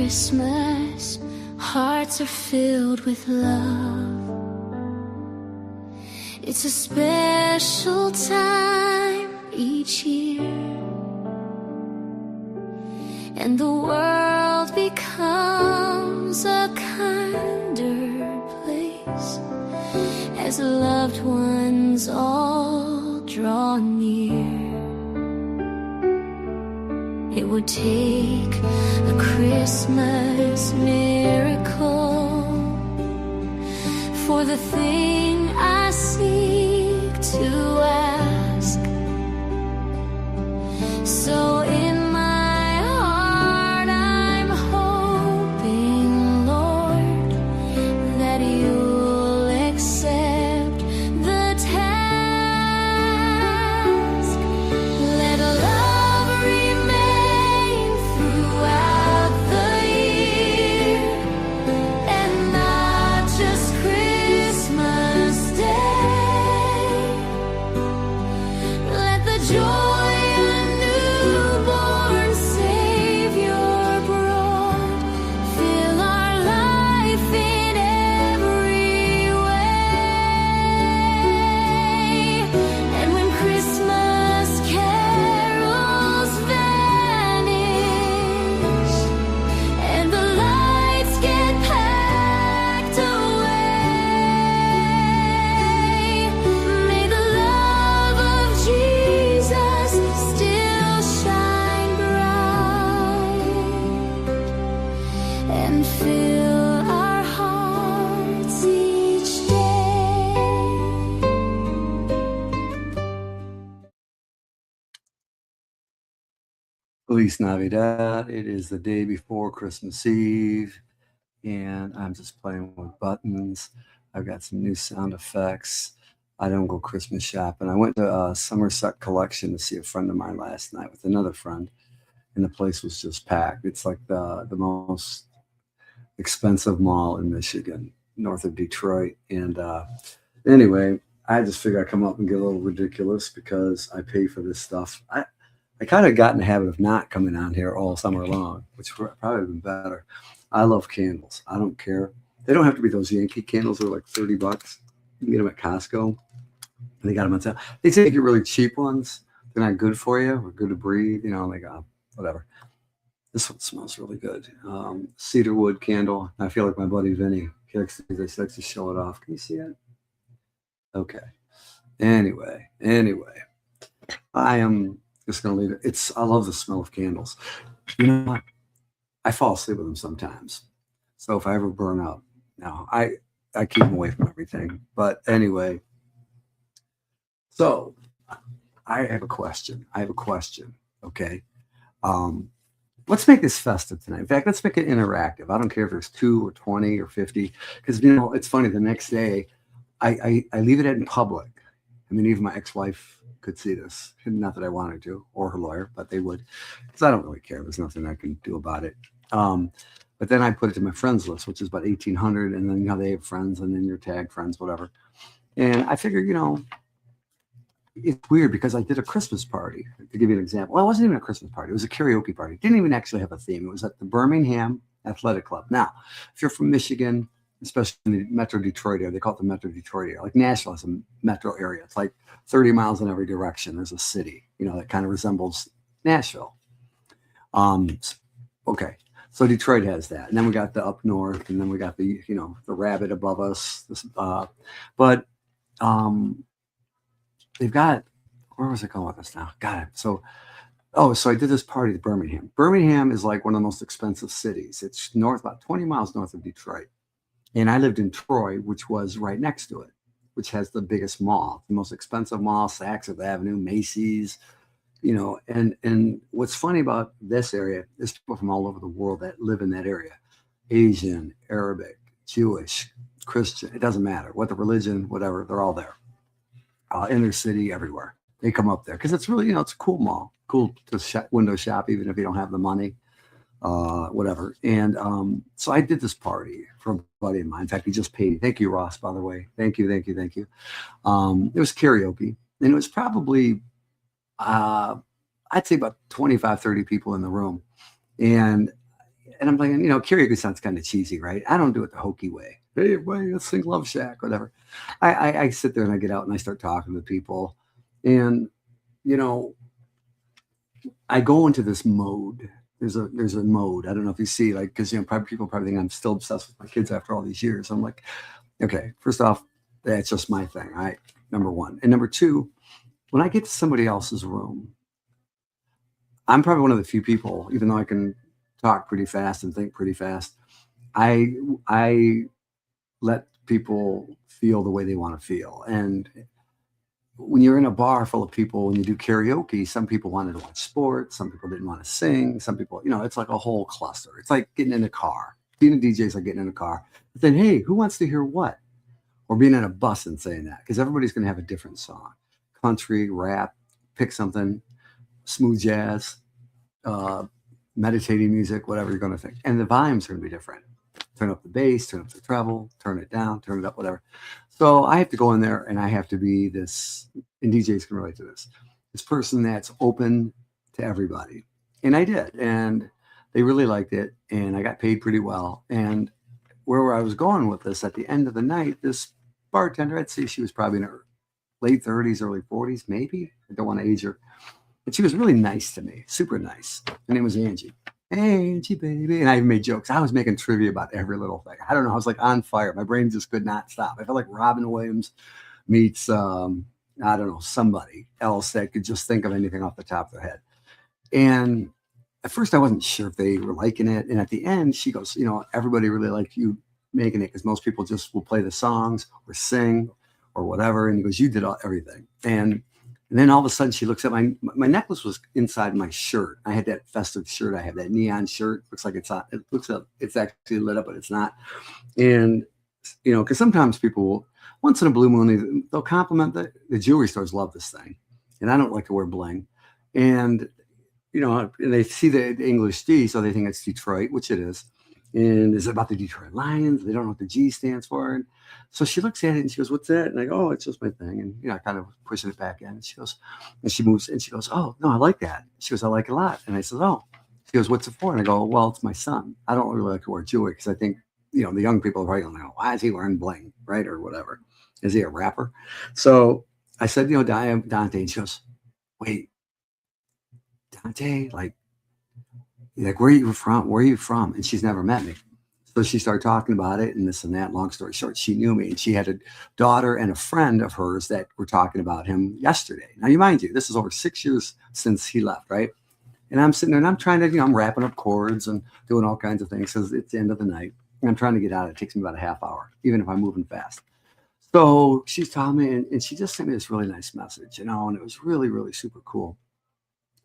Christmas, hearts are filled with love. It's a special time each year, and the world becomes a kinder place as loved ones all draw near. It would take a Christmas miracle for the thing I seek to ask. So in my heart I'm hoping, Lord, that you'll accept the task. Let love remain throughout the year, and not just Christmas Day. Let the joy a newborn Savior brought fill our life in every way. And when Christmas carols vanish and the lights get packed away, may the love of Jesus still shine bright and fill our hearts each day. Feliz Navidad. It is the day before Christmas Eve, and I'm just playing with buttons. I've got some new sound effects. I don't go Christmas shopping. I went to Somerset Collection to see a friend of mine last night with another friend, and the place was just packed. It's like the most expensive mall in Michigan, north of Detroit. And anyway, I just figured I'd come up and get a little ridiculous because I pay for this stuff. I kind of got in the habit of not coming on here all summer long, which would probably have been better. I love candles. I don't care. They don't have to be those Yankee candles. They're like $30. You can get them at Costco. They got them on sale. They take you really cheap ones. They're not good for you or good to breathe. You know, like whatever. This one smells really good. Cedarwood candle. I feel like my buddy Vinny. He likes to show it off. Can you see it? Okay. Anyway, I am just gonna leave it. I love the smell of candles. You know what? I fall asleep with them sometimes. So if I ever burn up, no, I keep them away from everything. But anyway, so I have a question. Okay. Let's make this festive tonight. In fact, let's make it interactive. I don't care if there's 2 or 20 or 50, because it's funny. The next day, I leave it in public. I mean, even my ex-wife could see this. Not that I wanted to, or her lawyer, but they would, because I don't really care. There's nothing I can do about it. But then I put it to my friends list, which is about 1,800, and then they have friends, and then you're tagged friends, whatever. And I figured, it's weird because I did a Christmas party. To give you an example, well, it wasn't even a Christmas party. It was a karaoke party. It didn't even actually have a theme. It was at the Birmingham Athletic Club. Now, if you're from Michigan, especially in the Metro Detroit area, they call it the Metro Detroit area. Like Nashville is a metro area. It's like 30 miles in every direction. There's a city, that kind of resembles Nashville. Okay. So Detroit has that. And then we got the up north, and then we got the, the rabbit above us. They've got, where was I going with this now? Got it. So I did this party at Birmingham. Birmingham is like one of the most expensive cities. It's about 20 miles north of Detroit. And I lived in Troy, which was right next to it, which has the biggest mall, the most expensive mall, Saks Avenue, Macy's, and what's funny about this area is people from all over the world that live in that area, Asian, Arabic, Jewish, Christian, it doesn't matter what the religion, whatever, they're all there. Inner city, everywhere. They come up there because it's really, it's a cool mall, cool to window shop, even if you don't have the money, whatever. And so I did this party for a buddy of mine. In fact, he just paid me. Thank you, Ross, by the way. Thank you. It was karaoke, and it was probably, I'd say about 25, 30 people in the room. And And I'm like, karaoke sounds kind of cheesy, right? I don't do it the hokey way. Hey, everybody, let's sing Love Shack, whatever. I sit there and I get out and I start talking to people. And, you know, I go into this mode. There's a mode. I don't know if you see, like, because probably people probably think I'm still obsessed with my kids after all these years. I'm like, okay, first off, that's just my thing. Right, number one, and number two, when I get to somebody else's room, I'm probably one of the few people, even though I can talk pretty fast and think pretty fast. I let people feel the way they want to feel, and when you're in a bar full of people and you do karaoke, some people wanted to watch sports, some people didn't want to sing, some people, it's like a whole cluster. It's like getting in a car. Being a DJ is like getting in a car. But then, hey, who wants to hear what? Or being in a bus and saying that, because everybody's going to have a different song. Country, rap, pick something, smooth jazz, meditating music, whatever you're going to think. And the volumes are going to be different. Turn up the bass, turn up the treble, turn it down, turn it up, whatever. So I have to go in there and I have to be this, and DJs can relate to this person that's open to everybody. And I did. And they really liked it. And I got paid pretty well. And where I was going with this, at the end of the night, this bartender, I'd say she was probably in her late 30s, early 40s, maybe. I don't want to age her. But she was really nice to me, super nice. Her name was Angie. Hey, Angie, baby. And I even made jokes. I was making trivia about every little thing. I don't know. I was like on fire. My brain just could not stop. I felt like Robin Williams meets, I don't know, somebody else that could just think of anything off the top of their head. And at first I wasn't sure if they were liking it. And at the end, she goes, everybody really liked you making it, because most people just will play the songs or sing or whatever. And he goes, you did everything. And then all of a sudden she looks at my necklace was inside my shirt. I had that festive shirt. I have that neon shirt. Looks like it's on. It looks up. It's actually lit up, but it's not. And because sometimes people will, once in a blue moon, they'll compliment the jewelry stores. Love this thing, and I don't like to wear bling. And and they see the English D, so they think it's Detroit, which it is. And it's about the Detroit Lions. They don't know what the G stands for. And so she looks at it and she goes, what's that? And I go, oh, it's just my thing. And, I kind of pushing it back in. And she goes, and she moves and she goes, oh, no, I like that. She goes, I like it a lot. And I said, oh. She goes, what's it for? And I go, well, it's my son. I don't really like to wear jewelry because I think, the young people are probably going to go, why is he wearing bling, right? Or whatever. Is he a rapper? So I said, Dante. And she goes, wait, Dante, like, where are you from? Where are you from? And she's never met me. So she started talking about it and this and that. Long story short, she knew me. And she had a daughter and a friend of hers that were talking about him yesterday. Now, mind you, this is over 6 years since he left, right? And I'm sitting there and I'm trying to, I'm wrapping up chords and doing all kinds of things because it's the end of the night. And I'm trying to get out. It takes me about a half hour, even if I'm moving fast. So she's telling me, and she just sent me this really nice message, and it was really, really super cool.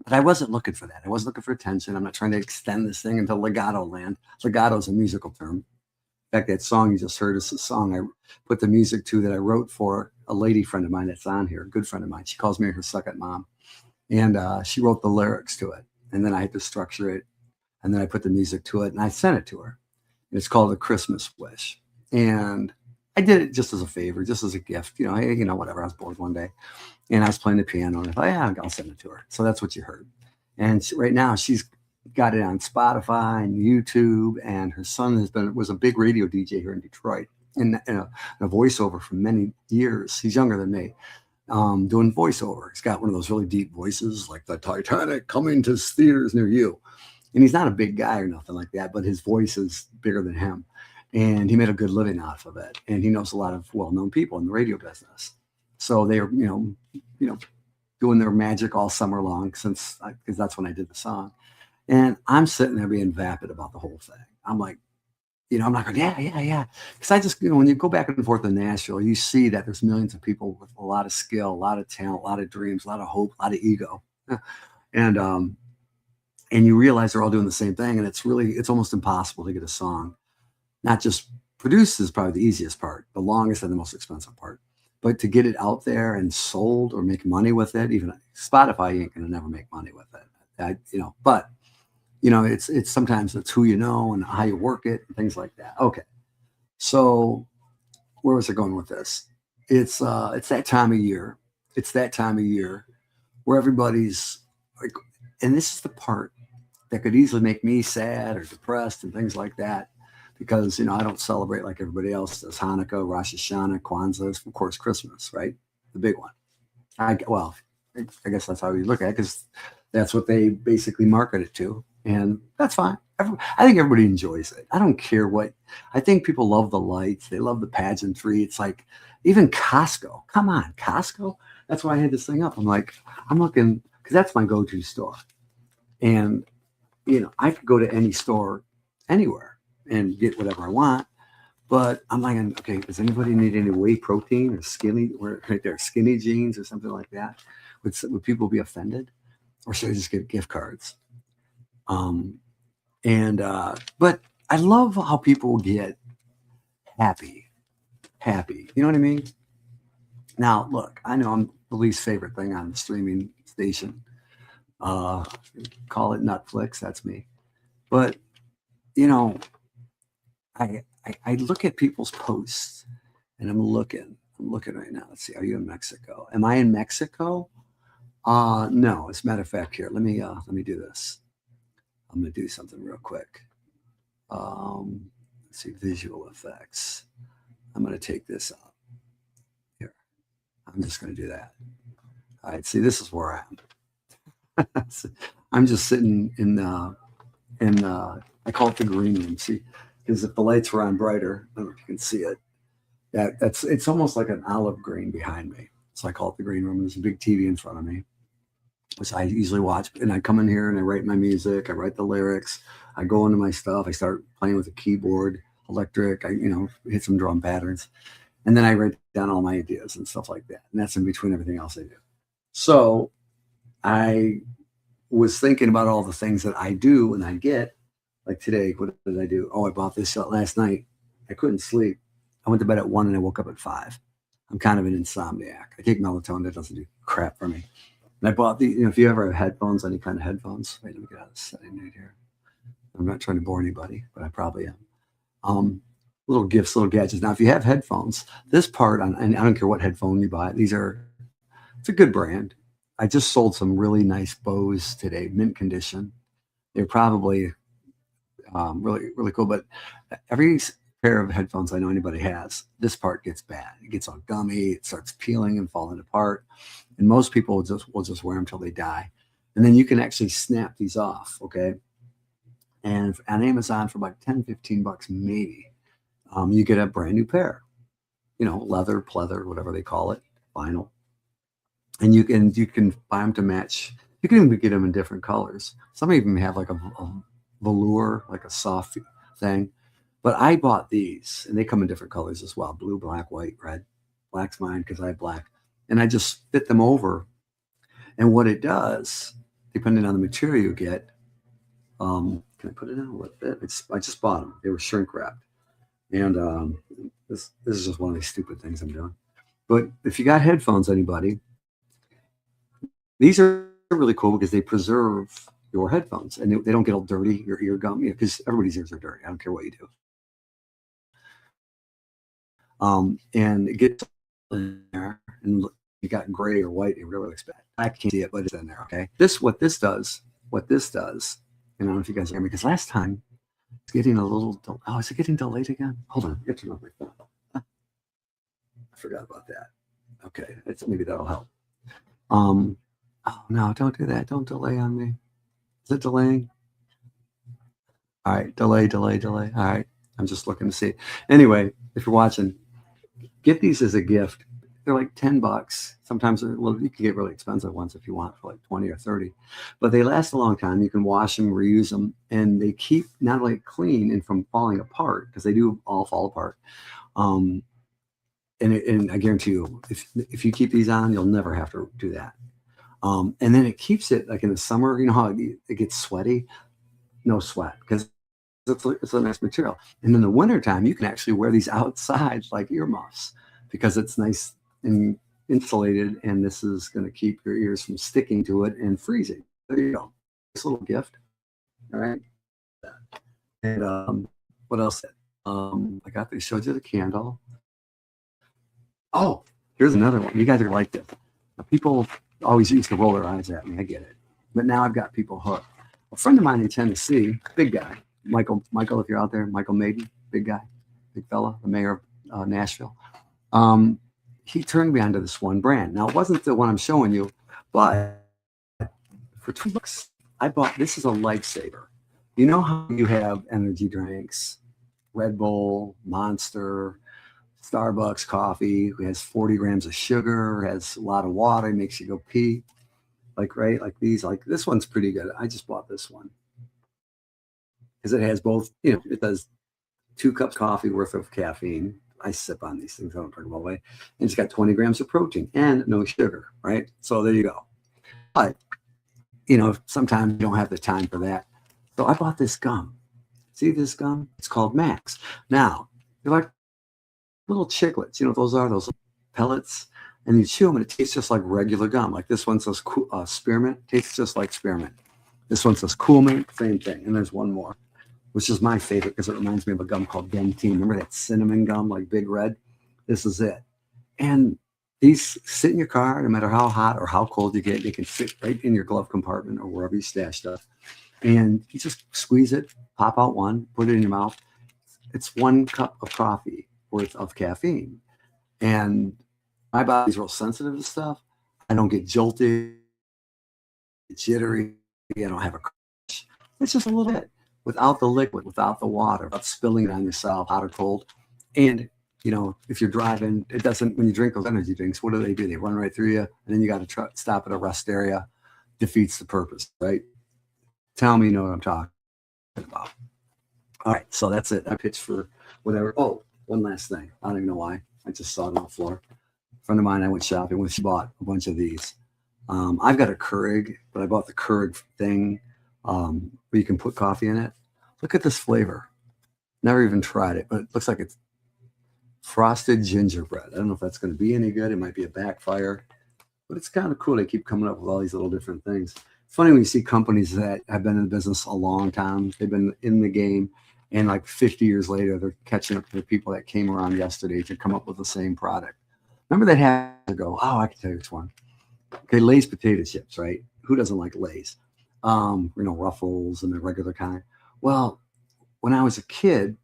But I wasn't looking for that. I wasn't looking for attention. I'm not trying to extend this thing into legato land. Legato is a musical term. In fact, that song you just heard is a song I put the music to that I wrote for a lady friend of mine that's on here, a good friend of mine. She calls me her second mom. And she wrote the lyrics to it. And then I had to structure it. And then I put the music to it and I sent it to her. And it's called A Christmas Wish. And I did it just as a favor, just as a gift. Whatever. I was bored one day. And I was playing the piano, and I thought, yeah, I'll send it to her. So that's what you heard. And right now, she's got it on Spotify and YouTube. And her son was a big radio DJ here in Detroit, and a voiceover for many years. He's younger than me, doing voiceover. He's got one of those really deep voices, like the Titanic coming to theaters near you. And he's not a big guy or nothing like that, but his voice is bigger than him. And he made a good living off of it. And he knows a lot of well-known people in the radio business. So they were, doing their magic all summer long because that's when I did the song. And I'm sitting there being vapid about the whole thing. I'm like, I'm not going, yeah. Because I just, when you go back and forth in Nashville, you see that there's millions of people with a lot of skill, a lot of talent, a lot of dreams, a lot of hope, a lot of ego. And you realize they're all doing the same thing. And it's almost impossible to get a song, not just produced is probably the easiest part, the longest and the most expensive part. But to get it out there and sold or make money with it, even Spotify, you ain't gonna never make money with it. But it's sometimes it's who you know and how you work it and things like that. Okay, so where was I going with this? It's that time of year. It's that time of year where everybody's like, and this is the part that could easily make me sad or depressed and things like that. Because, I don't celebrate like everybody else does. Hanukkah, Rosh Hashanah, Kwanzaa, of course, Christmas, right? The big one. Well, I guess that's how you look at it, because that's what they basically market it to. And that's fine. I think everybody enjoys it. I don't care what. I think people love the lights. They love the pageantry. It's like even Costco. Come on, Costco. That's why I had this thing up. I'm like, I'm looking, because that's my go-to store. And, I could go to any store anywhere and get whatever I want. But I'm like, okay, does anybody need any whey protein or skinny jeans or something like that? Would people be offended? Or should I just get gift cards? But I love how people get happy. You know what I mean? Now, look, I know I'm the least favorite thing on the streaming station. Call it Netflix. That's me. But, I look at people's posts and I'm looking right now. Let's see. Are you in Mexico? Am I in Mexico? No. As a matter of fact, here, let me do this. I'm going to do something real quick. Let's see, visual effects. I'm going to take this up here. I'm just going to do that. All right. See, this is where I am. I'm just sitting in I call it the green room. See, because if the lights were on brighter, I don't know if you can see it. It's almost like an olive green behind me. So I call it the green room. There's a big TV in front of me, which I usually watch. And I come in here and I write my music. I write the lyrics. I go into my stuff. I start playing with a keyboard, electric. I hit some drum patterns, and then I write down all my ideas and stuff like that. And that's in between everything else I do. So I was thinking about all the things that I do and I get. Like today, what did I do? Oh, I bought this last night. I couldn't sleep. I went to bed at 1 and I woke up at 5. I'm kind of an insomniac. I take melatonin. That doesn't do crap for me. And I bought if you ever have headphones, any kind of headphones. Wait, let me get out of the setting right here. I'm not trying to bore anybody, but I probably am. Little gifts, little gadgets. Now, if you have headphones, this part, and I don't care what headphone you buy, it's a good brand. I just sold some really nice Bose today, mint condition. They're probably really, really cool. But every pair of headphones I know anybody has, this part gets bad. It gets all gummy. It starts peeling and falling apart. And most people will just wear them till they die. And then you can actually snap these off, okay? And on Amazon for about 10, 15 bucks maybe, you get a brand new pair. Leather, pleather, whatever they call it, vinyl. And you can buy them to match. You can even get them in different colors. Some even have like a velour, like a soft thing. But I bought these, and they come in different colors as well: blue, black, white, red. Black's mine because I have black. And I just fit them over. And what it does, depending on the material you get, can I put it in? I just bought them. They were shrink wrapped. And this is just one of these stupid things I'm doing. But if you got headphones, anybody, these are really cool because they preserve your headphones and they don't get all dirty, your ear gum, because everybody's ears are dirty. I don't care what you do. And it gets in there, and you got gray or white, you really expect. I can't see it, but it's in there. Okay. What this does, and I don't know if you guys hear me, because last time it's getting a little. Is it getting delayed again? Hold on, get to my phone. I forgot about that. Okay, maybe that'll help. Oh no, don't do that. Don't delay on me. Is it delaying? All right, delay. All right, I'm just looking to see. Anyway, if you're watching, get these as a gift. They're like 10 bucks. Sometimes you can get really expensive ones if you want for like 20 or 30, but they last a long time. You can wash them, reuse them, and they keep not only clean and from falling apart, because they do all fall apart. And I guarantee you, if you keep these on, you'll never have to do that. And then it keeps it like in the summer, how it gets sweaty, no sweat, because it's a nice material. And in the wintertime, you can actually wear these outside like earmuffs because it's nice and insulated, and this is going to keep your ears from sticking to it and freezing. There you go. This little gift. All right. And what else? I showed you the candle. Oh, here's another one. You guys are like this. Now, people always used to roll their eyes at me. I get it. But now I've got people hooked. A friend of mine in Tennessee, big guy, Michael, if you're out there, Michael Maiden, big guy, big fella, the mayor of Nashville. Um, he turned me onto this one brand. Now, it wasn't the one I'm showing you, but for $2, I bought this is a lifesaver. You know how you have energy drinks, Red Bull, Monster, Starbucks coffee, it has 40 grams of sugar, has a lot of water, makes you go pee. Like, right, like these, like this one's pretty good. I just bought this one because it has both, it does 2 cups coffee worth of caffeine. I sip on these things, I don't drink them all the way. And it's got 20 grams of protein and no sugar, right? So there you go. But, sometimes you don't have the time for that. So I bought this gum. See this gum? It's called Max. Now, they're like little chiclets. You know what those are? Those pellets. And you chew them and it tastes just like regular gum. Like this one says spearmint. Tastes just like spearmint. This one says cool mint. Same thing. And there's one more, which is my favorite because it reminds me of a gum called Dentyne. Remember that cinnamon gum, like Big Red? This is it. And these sit in your car, no matter how hot or how cold you get. They can fit right in your glove compartment or wherever you stash stuff. And you just squeeze it, pop out one, put it in your mouth. It's 1 cup of coffee worth of caffeine. And my body's real sensitive to stuff. I don't get jolted, jittery. I don't have a crash. It's just a little bit without the liquid, without the water, without spilling it on yourself, hot or cold. And, if you're driving, it doesn't, when you drink those energy drinks, what do? They run right through you. And then you got to stop at a rest area. Defeats the purpose, right? Tell me you know what I'm talking about. All right, so that's it. I pitched for whatever. Oh, one last thing. I don't even know why. I just saw it on the floor. A friend of mine I went shopping with, she bought a bunch of these. I've got a Keurig, but I bought the Keurig thing where you can put coffee in it. Look at this flavor. Never even tried it, but it looks like it's frosted gingerbread. I don't know if that's going to be any good. It might be a backfire, but it's kind of cool. They keep coming up with all these little different things. It's funny when you see companies that have been in the business a long time. They've been in the game, and like 50 years later, they're catching up to the people that came around yesterday to come up with the same product. Remember that happened ago? Oh, I can tell you which one. Okay, Lay's potato chips, right? Who doesn't like Lay's? Ruffles and the regular kind. Well, when I was a kid,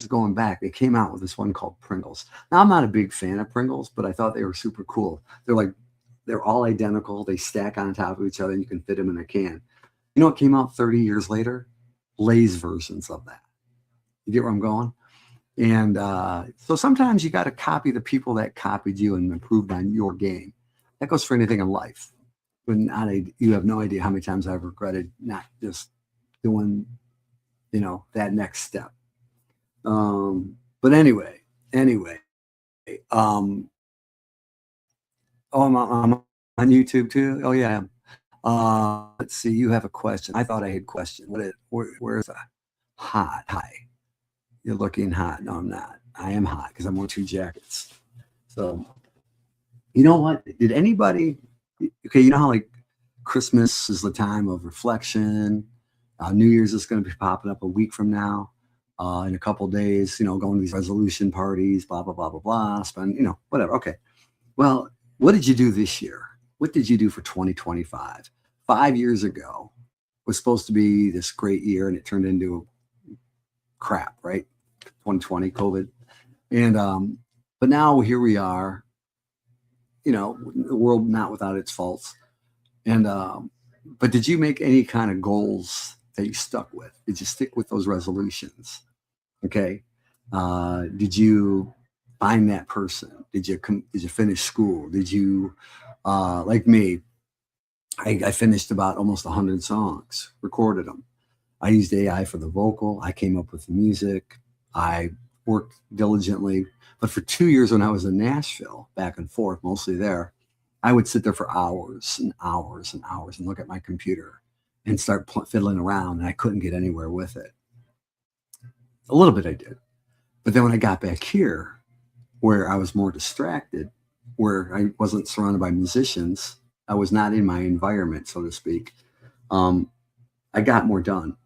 going back, they came out with this one called Pringles. Now, I'm not a big fan of Pringles, but I thought they were super cool. They're all identical. They stack on top of each other and you can fit them in a can. You know what came out 30 years later? Lay's versions of that. You get where I'm going? And so sometimes you got to copy the people that copied you and improved on your game. That goes for anything in life. But you have no idea how many times I've regretted not just doing, that next step. But anyway. Oh, I'm on YouTube too. Oh yeah. Let's see. You have a question. I thought I had a question. Where's a hot? Hi. You're looking hot. No, I'm not. I am hot because I'm wearing 2 jackets. So, you know what? Did anybody? Okay, you know how like Christmas is the time of reflection. New Year's is going to be popping up a week from now. In a couple days, going to these resolution parties, blah, blah, blah, blah, blah, spend, whatever. Okay. Well, what did you do this year? What did you do for 2025? 5 years ago was supposed to be this great year and it turned into crap, right? 2020, COVID. And, but now here we are, the world not without its faults. And, but did you make any kind of goals that you stuck with? Did you stick with those resolutions? Okay. Did you find that person? Did you finish school? Did you, like me, I finished about almost 100 songs, recorded them. I used AI for the vocal. I came up with the music. I worked diligently. But for 2 years when I was in Nashville, back and forth, mostly there, I would sit there for hours and hours and hours and look at my computer and start fiddling around, and I couldn't get anywhere with it. A little bit I did. But then when I got back here, where I was more distracted, where I wasn't surrounded by musicians, I was not in my environment, so to speak, I got more done.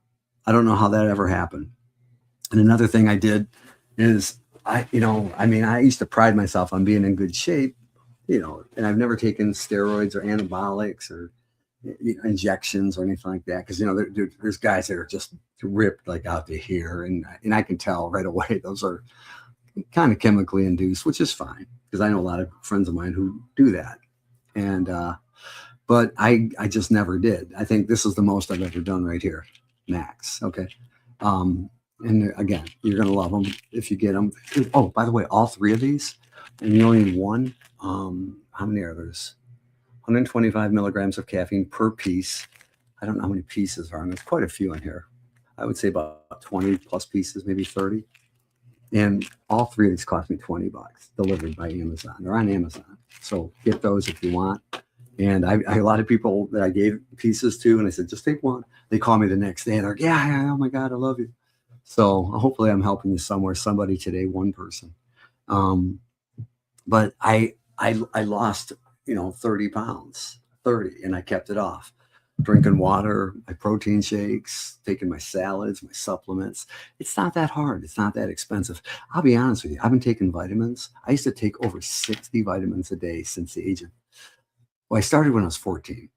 I don't know how that ever happened. And another thing I did is I used to pride myself on being in good shape, and I've never taken steroids or anabolics or injections or anything like that. Because there's guys that are just ripped like out to here, and I can tell right away those are kind of chemically induced, which is fine because I know a lot of friends of mine who do that. And but I just never did. I think this is the most I've ever done right here, max. Okay. And again, you're gonna love them if you get them. Oh, by the way, all three of these, and you only need one. How many are there's 125 milligrams of caffeine per piece. I don't know how many pieces are, and there's quite a few in here. I would say about 20 plus pieces, maybe 30. And all three of these cost me $20 delivered by Amazon. They're on Amazon. So get those if you want. And I a lot of people that I gave pieces to, and I said, just take one. They call me the next day and they're like, yeah, oh my God, I love you. So hopefully I'm helping you somewhere, somebody today, one person. But I lost, 30 pounds, 30, and I kept it off. Drinking water, my protein shakes, taking my salads, my supplements. It's not that hard. It's not that expensive. I'll be honest with you. I've been taking vitamins. I used to take over 60 vitamins a day since the age of, well, I started when I was 14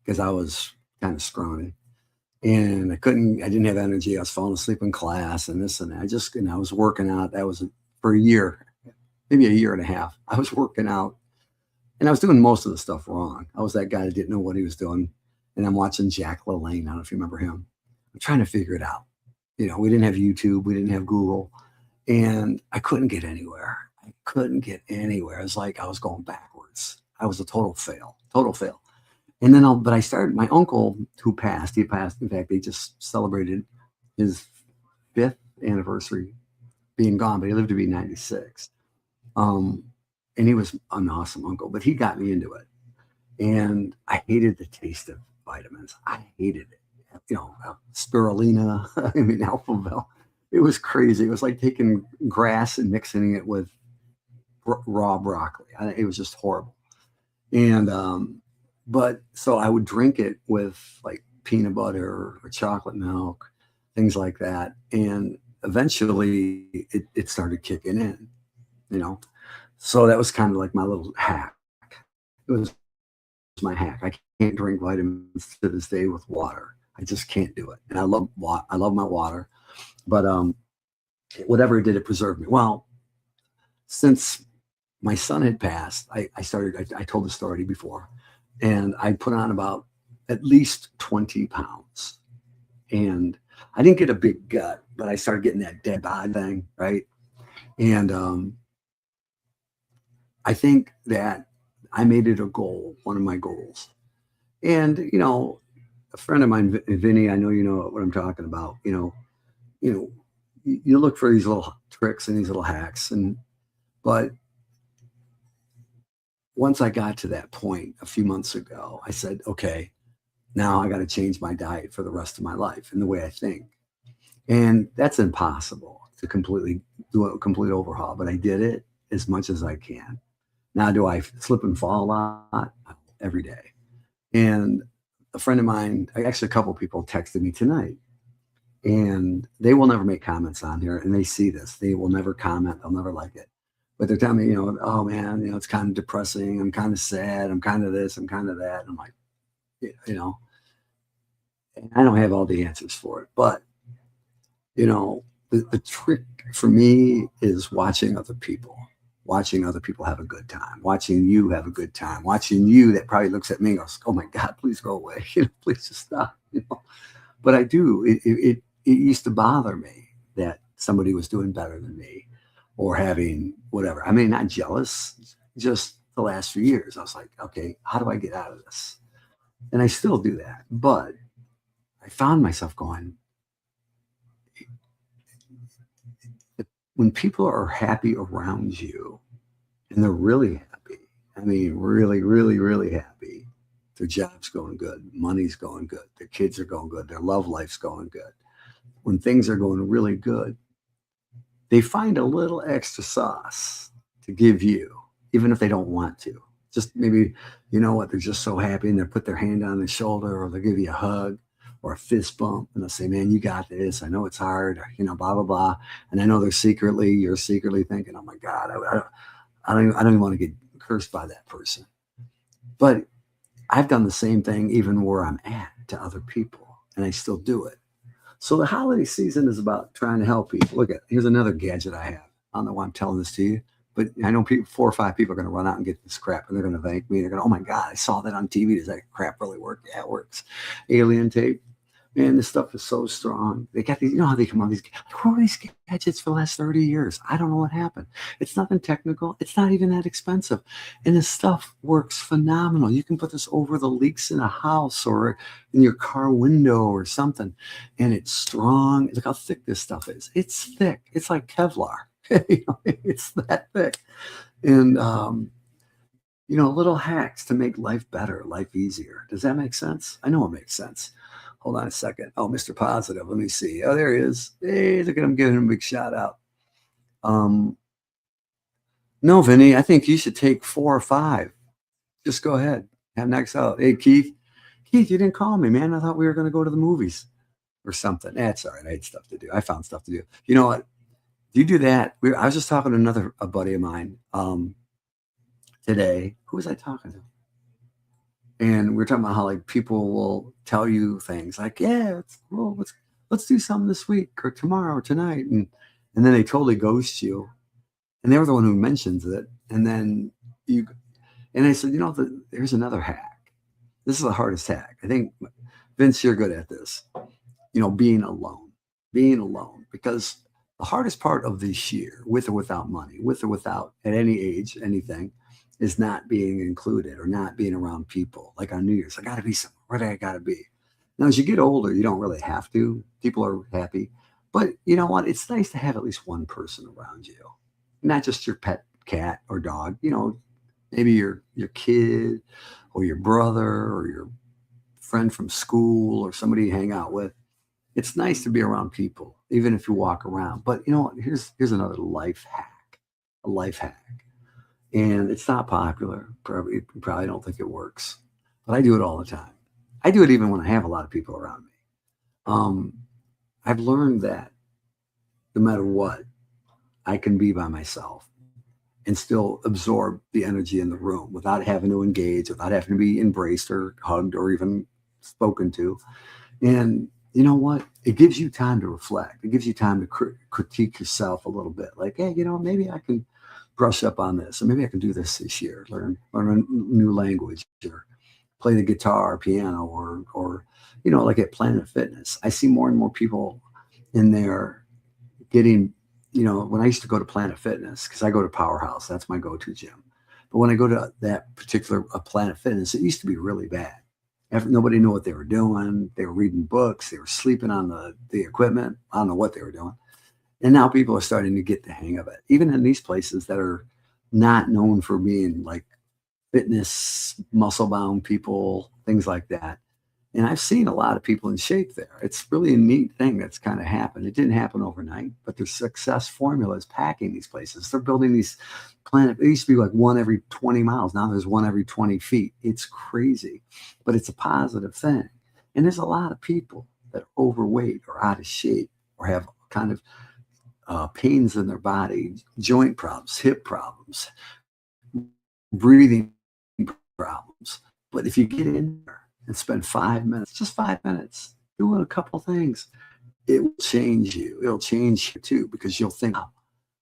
because I was kind of scrawny and I didn't have energy. I was falling asleep in class and this and that. I was working out. That was for a year, maybe a year and a half. I was working out and I was doing most of the stuff wrong. I was that guy that didn't know what he was doing. And I'm watching Jack LaLanne. I don't know if you remember him. I'm trying to figure it out. We didn't have YouTube. We didn't have Google. And I couldn't get anywhere. It was like I was going backwards. I was a total fail. And then but I started, my uncle he passed. In fact, they just celebrated his 5th anniversary being gone, but he lived to be 96. And he was an awesome uncle, but he got me into it. And I hated the taste of vitamins. I hated it. Spirulina, Alphaville. It was crazy. It was like taking grass and mixing it with raw broccoli. It was just horrible. And, but so I would drink it with like peanut butter or chocolate milk, things like that. And eventually it started kicking in, So that was kind of like my little hack. It was my hack. I can't drink vitamins to this day with water. I just can't do it. And I love my water, but whatever it did, it preserved me. Well, since my son had passed, I told the story before, and I put on about at least 20 pounds. And I didn't get a big gut, but I started getting that dead body thing, right? And I think that I made it a goal, one of my goals. And, a friend of mine, Vinny, I know you know what I'm talking about. You look for these little tricks and these little hacks. But once I got to that point a few months ago, I said, okay, now I got to change my diet for the rest of my life and the way I think. And that's impossible to completely do a complete overhaul, but I did it as much as I can. Now, do I slip and fall a lot? Every day. And a friend of mine, actually a couple of people texted me tonight, and they will never make comments on here, and they see this. They will never comment. They'll never like it. But they're telling me, oh man, it's kind of depressing. I'm kind of sad. I'm kind of this. I'm kind of that. And I'm like, I don't have all the answers for it. But, the trick for me is watching other people have a good time, watching you have a good time, watching you that probably looks at me and goes, oh my God, please go away. Please just stop. But I do, it used to bother me that somebody was doing better than me or having whatever. I mean, not jealous, just the last few years. I was like, okay, how do I get out of this? And I still do that. But I found myself going, when people are happy around you and they're really happy, I mean, really, really, really happy, their job's going good, money's going good, their kids are going good, their love life's going good. When things are going really good, they find a little extra sauce to give you, even if they don't want to. Just maybe, they're just so happy and they'll put their hand on their shoulder or they'll give you a hug or a fist bump and they'll say, man, you got this. I know it's hard, blah, blah, blah. And I know you're secretly thinking, oh my God, I don't even want to get cursed by that person. But I've done the same thing even where I'm at to other people, and I still do it. So the holiday season is about trying to help people. Look at here's another gadget I have. I don't know why I'm telling this to you, but I know people, 4 or 5 people are going to run out and get this crap, and they're going to thank me. They're going, "Oh my god, I saw that on TV. Does that crap really work?" Yeah, it works. Alien tape. Man, this stuff is so strong. They got these, you know how they come on these, like, what were these gadgets for the last 30 years? I don't know what happened. It's nothing technical. It's not even that expensive. And this stuff works phenomenal. You can put this over the leaks in a house or in your car window or something. And it's strong. Look how thick this stuff is. It's thick. It's like Kevlar. It's that thick. And, little hacks to make life better, life easier. Does that make sense? I know it makes sense. Hold on a second. Oh, Mr. Positive. Let me see. Oh, there he is. Hey, look at him giving him a big shout out. Um, no, Vinny, I think you should take 4 or 5. Just go ahead. Have next out. Hey, Keith. Keith, you didn't call me, man. I thought we were going to go to the movies or something. That's all right. I had stuff to do. I found stuff to do. You know what? You do that. I was just talking to a buddy of mine today. Who was I talking to? And we we're talking about how like people will tell you things like, yeah, let's do something this week or tomorrow or tonight, and then they totally ghost you. And they were the one who mentions it, and then you and I said, there's another hack. This is the hardest hack. I think Vince, you're good at this. Being alone, because the hardest part of this year, with or without money, with or without at any age, anything, is not being included or not being around people. Like on New Year's, I got to be somewhere. Where do I got to be? Now, as you get older, you don't really have to. People are happy. But you know what? It's nice to have at least one person around you, not just your pet cat or dog. Maybe your kid or your brother or your friend from school or somebody you hang out with. It's nice to be around people, even if you walk around. But you know what? Here's another life hack. A life hack. And it's not popular. You probably don't think it works, but I do it all the time. I do it even when I have a lot of people around me. Um, I've learned that no matter what, I can be by myself and still absorb the energy in the room without having to engage, without having to be embraced or hugged or even spoken to. And you know what? It gives you time to reflect. It gives you time to critique yourself a little bit. Like, hey, maybe I can brush up on this, or maybe I can do this year. Learn a new language, or play the guitar, or piano, or like at Planet Fitness. I see more and more people in there getting. When I used to go to Planet Fitness, because I go to Powerhouse, that's my go-to gym. But when I go to that particular Planet Fitness, it used to be really bad. Nobody knew what they were doing. They were reading books. They were sleeping on the equipment. I don't know what they were doing. And now people are starting to get the hang of it, even in these places that are not known for being like fitness, muscle bound people, things like that. And I've seen a lot of people in shape there. It's really a neat thing that's kind of happened. It didn't happen overnight, but their success formula is packing these places. They're building these it used to be like one every 20 miles. Now there's one every 20 feet. It's crazy, but it's a positive thing. And there's a lot of people that are overweight or out of shape or have kind of pains in their body, joint problems, hip problems, breathing problems. But if you get in there and spend 5 minutes, just 5 minutes, doing a couple things, it will change you. It'll change you too, because you'll think, oh,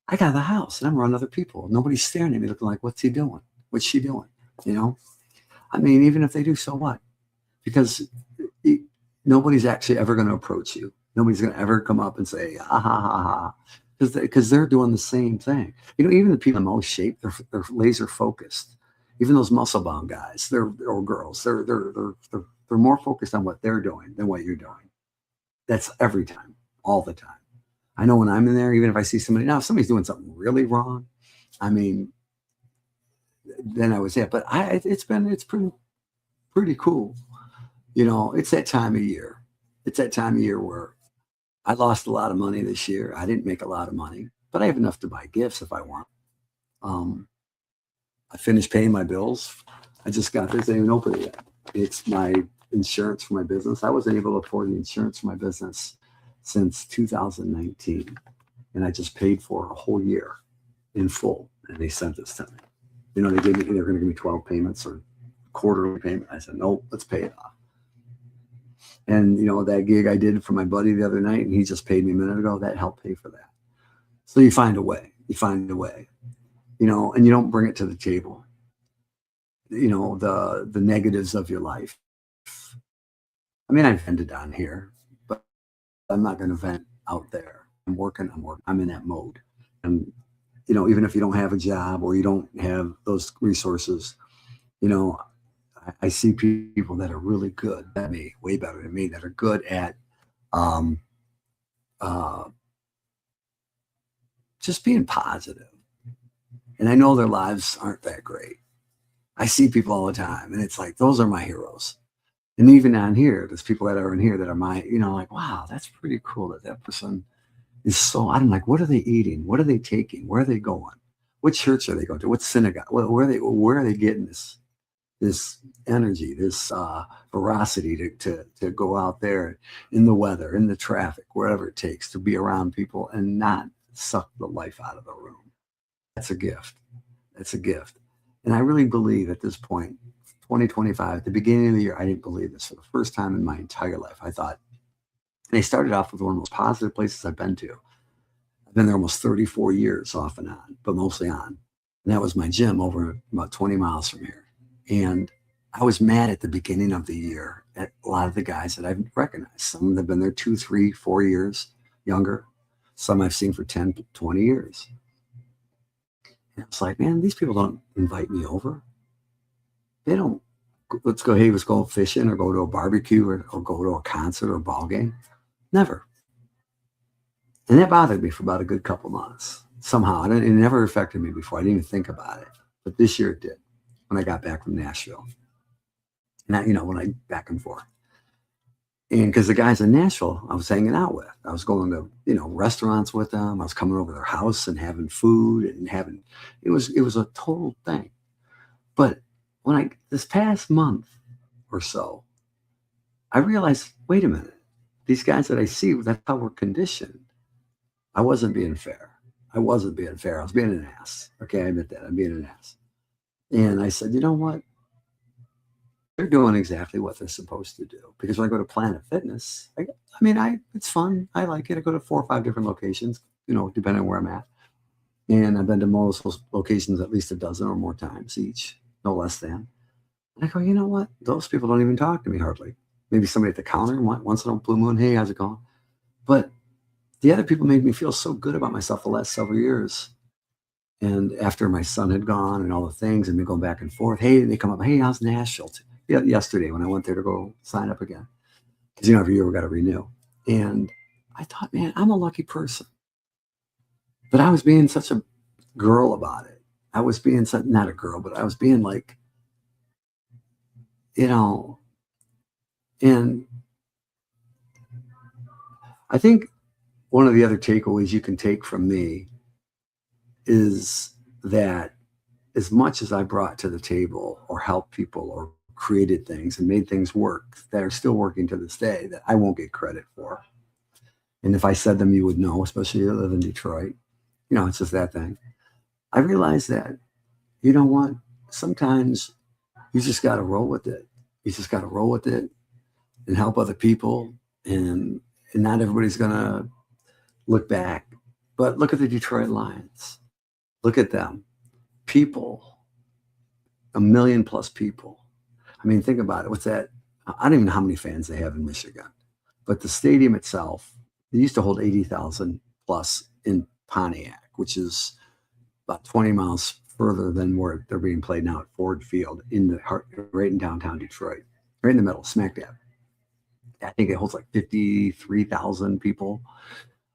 I got the house and I'm around other people. Nobody's staring at me looking like, what's he doing? What's she doing? I mean, even if they do, so what? Because nobody's actually ever going to approach you. Nobody's going to ever come up and say, ah, ha, ha, ha. Because they're doing the same thing. Even the people in most shape, they're laser focused. Even those muscle bound guys, or girls, they're more focused on what they're doing than what you're doing. That's every time, all the time. I know when I'm in there, even if I see somebody, now if somebody's doing something really wrong, I mean, then I was there. But it's pretty cool. It's that time of year. It's that time of year where I lost a lot of money this year. I didn't make a lot of money, but I have enough to buy gifts if I want. I finished paying my bills. I just got this. I didn't even open it yet. It's my insurance for my business. I wasn't able to afford the insurance for my business since 2019. And I just paid for a whole year in full. And they sent this to me. They're going to give me 12 payments or quarterly payment. I said, nope, let's pay it off. And, that gig I did for my buddy the other night, and he just paid me a minute ago, that helped pay for that. So you find a way. You find a way, and you don't bring it to the table, the negatives of your life. I mean, I've vented on here, but I'm not going to vent out there. I'm working. I'm in that mode. And, even if you don't have a job or you don't have those resources, I see people that are really good at me, way better than me, that are good at just being positive. And I know their lives aren't that great. I see people all the time, and it's like, those are my heroes. And even on here, there's people that are in here that are my, like, wow, that's pretty cool that person is so, I'm like, what are they eating? What are they taking? Where are they going? What church are they going to? What synagogue? Where are they getting this energy, this veracity to go out there in the weather, in the traffic, wherever it takes to be around people and not suck the life out of the room? That's a gift. That's a gift. And I really believe at this point, 2025, at the beginning of the year, I didn't believe this. For the first time in my entire life, I thought, and I started off with one of the most positive places I've been to. I've been there almost 34 years off and on, but mostly on. And that was my gym over about 20 miles from here. And I was mad at the beginning of the year at a lot of the guys that I've recognized. Some have been there 2, 3, 4 years younger. Some I've seen for 10, 20 years. And it's like, man, these people don't invite me over. They don't, let's go fishing or go to a barbecue or go to a concert or a ball game. Never. And that bothered me for about a good couple months. Somehow, it never affected me before. I didn't even think about it. But this year it did, when I got back from Nashville. And when I back and forth. And because the guys in Nashville, I was hanging out with. I was going to, restaurants with them. I was coming over to their house and having food and it was a total thing. But this past month or so, I realized, wait a minute, these guys that I see, that's how we're conditioned. I wasn't being fair. I was being an ass. Okay, I admit that. I'm being an ass. And I said, you know what? They're doing exactly what they're supposed to do. Because when I go to Planet Fitness, it's fun. I like it. I go to 4 or 5 different locations, depending on where I'm at. And I've been to most locations at least a dozen or more times each, no less than. And I go, you know what? Those people don't even talk to me hardly. Maybe somebody at the counter once in a blue moon, hey, how's it going? But the other people made me feel so good about myself the last several years. And after my son had gone and all the things and me going back and forth, hey, they come up, hey, how's Nashville? Yesterday when I went there to go sign up again. Because, every year we got to renew. And I thought, man, I'm a lucky person. But I was being such a girl about it. I was being not a girl, but I was being like, and I think one of the other takeaways you can take from me is that as much as I brought to the table or helped people or created things and made things work that are still working to this day that I won't get credit for. And if I said them, you would know, especially if you live in Detroit. It's just that thing. I realized that, you know what? Sometimes you just got to roll with it. You just got to roll with it and help other people. And not everybody's going to look back. But look at the Detroit Lions. Look at them. People, 1 million plus people. Think about it. What's that? I don't even know how many fans they have in Michigan. But the stadium itself, they used to hold 80,000 plus in Pontiac, which is about 20 miles further than where they're being played now at Ford Field right in downtown Detroit, right in the middle, smack dab. I think it holds like 53,000 people.